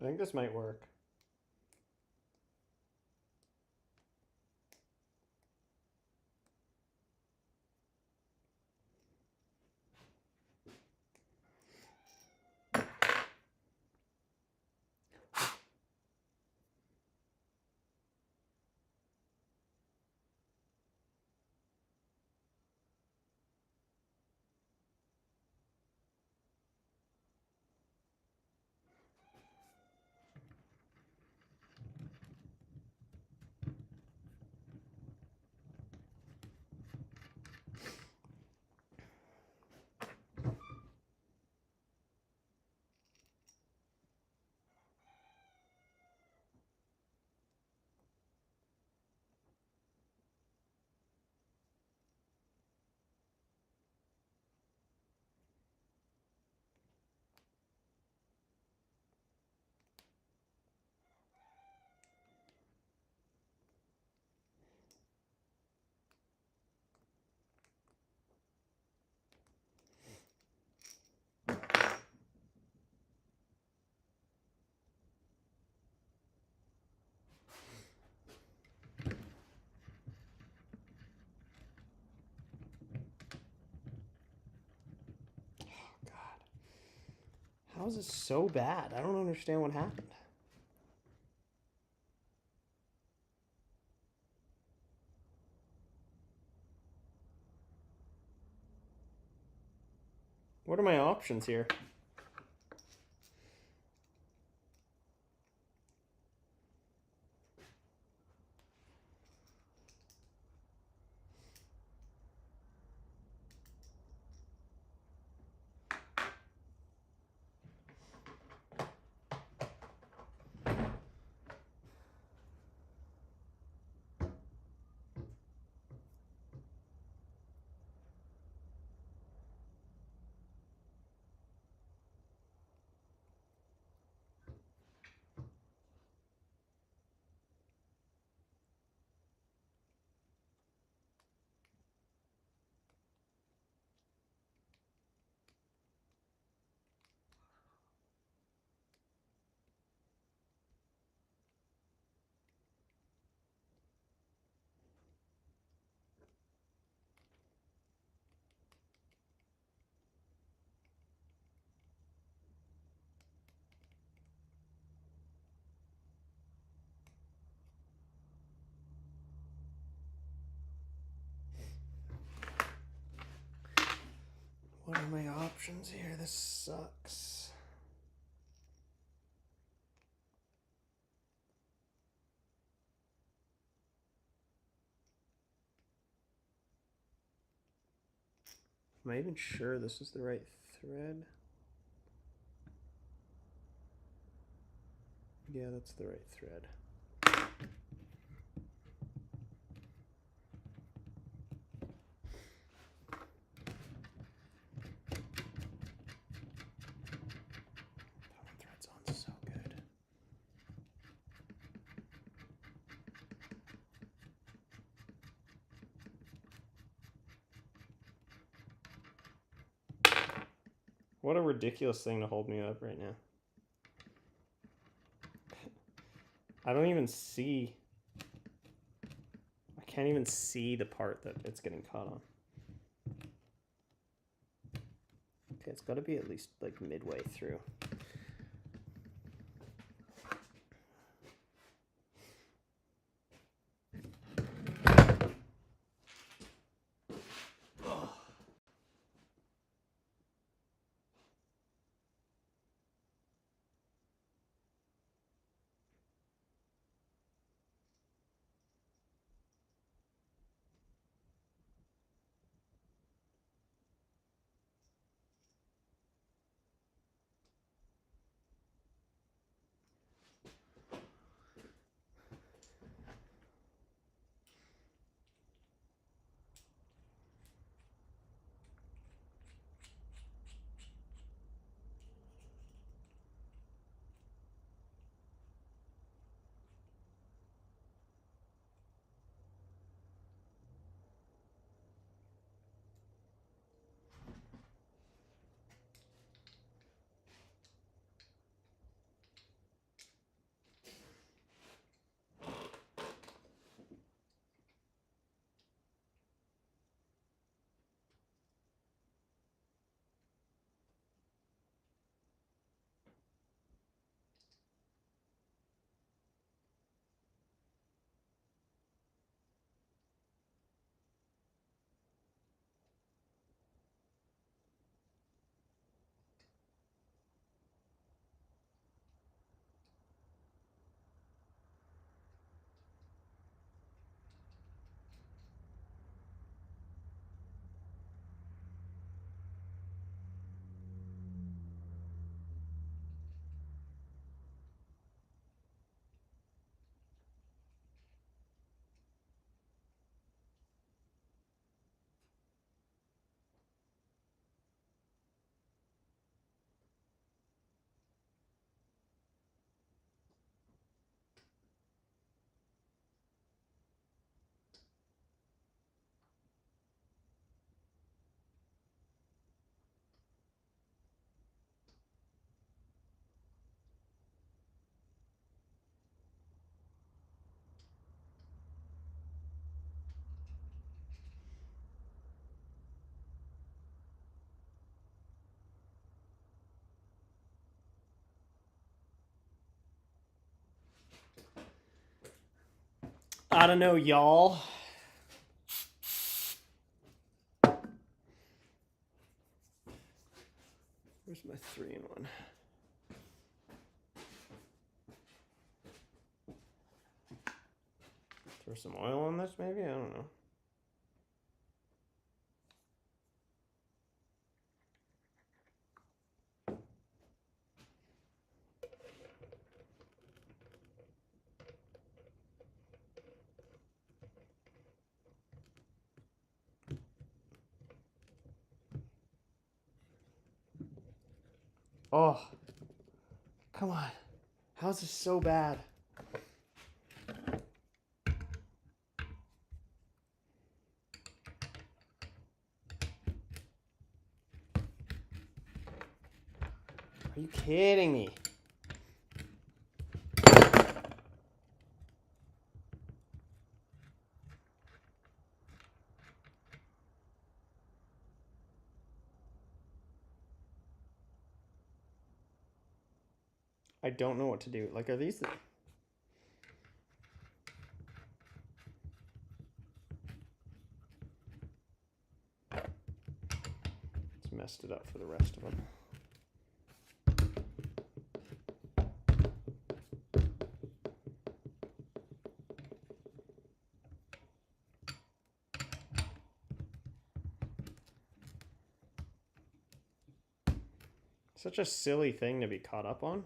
I think this might work. How is this so bad? I don't understand what happened. What are my options here? What are my options here? This sucks. Am I even sure this is the right thread? Yeah, that's the right thread. That one threads on so good. What a ridiculous thing to hold me up right now. I don't even see. I can't even see the part that it's getting caught on. Okay, it's got to be at least like midway through. I don't know, y'all. Where's my 3-in-1? Throw some oil on this, maybe? I don't know. Oh, come on. How's this so bad? Are you kidding me? I don't know what to do. Like, are these... It's messed it up for the rest of them. Such a silly thing to be caught up on.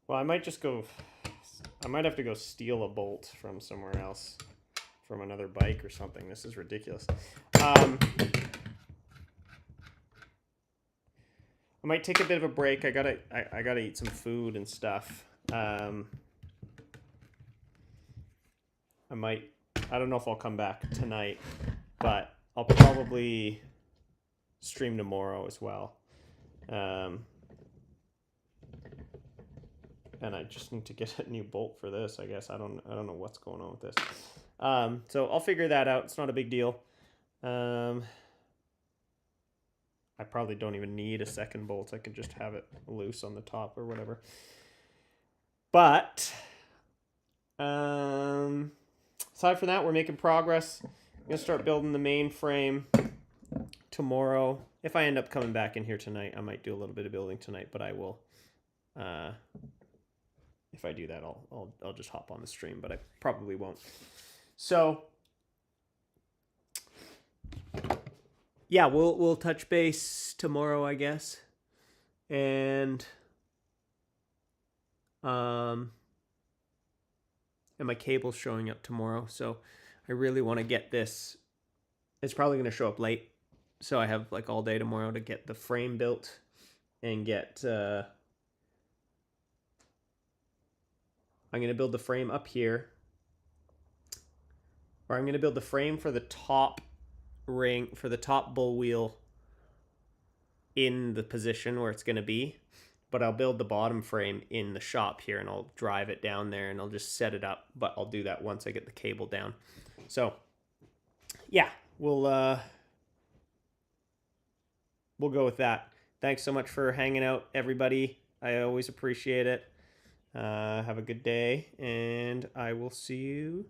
Well, I might just go... I might have to go steal a bolt from somewhere else. From another bike or something. This is ridiculous. I might take a bit of a break. I gotta eat some food and stuff. I don't know if I'll come back tonight, but I'll probably stream tomorrow as well. And I just need to get a new bolt for this, I guess. I don't know what's going on with this. So I'll figure that out. It's not a big deal. I probably don't even need a second bolt. I could just have it loose on the top or whatever. But aside from that, we're making progress. I'm gonna start building the main frame tomorrow. If I end up coming back in here tonight, I might do a little bit of building tonight, but I will. If I do that, I'll just hop on the stream, but I probably won't. So yeah, we'll touch base tomorrow, I guess. And my cable's showing up tomorrow, so I really want to get this. It's probably going to show up late, so I have like all day tomorrow to get the frame built and get I'm going to build the frame up here, or I'm going to build the frame for the top ring, for the top bull wheel in the position where it's going to be, but I'll build the bottom frame in the shop here, and I'll drive it down there, and I'll just set it up, but I'll do that once I get the cable down. So yeah, we'll go with that. Thanks so much for hanging out, everybody. I always appreciate it. Have a good day, and I will see you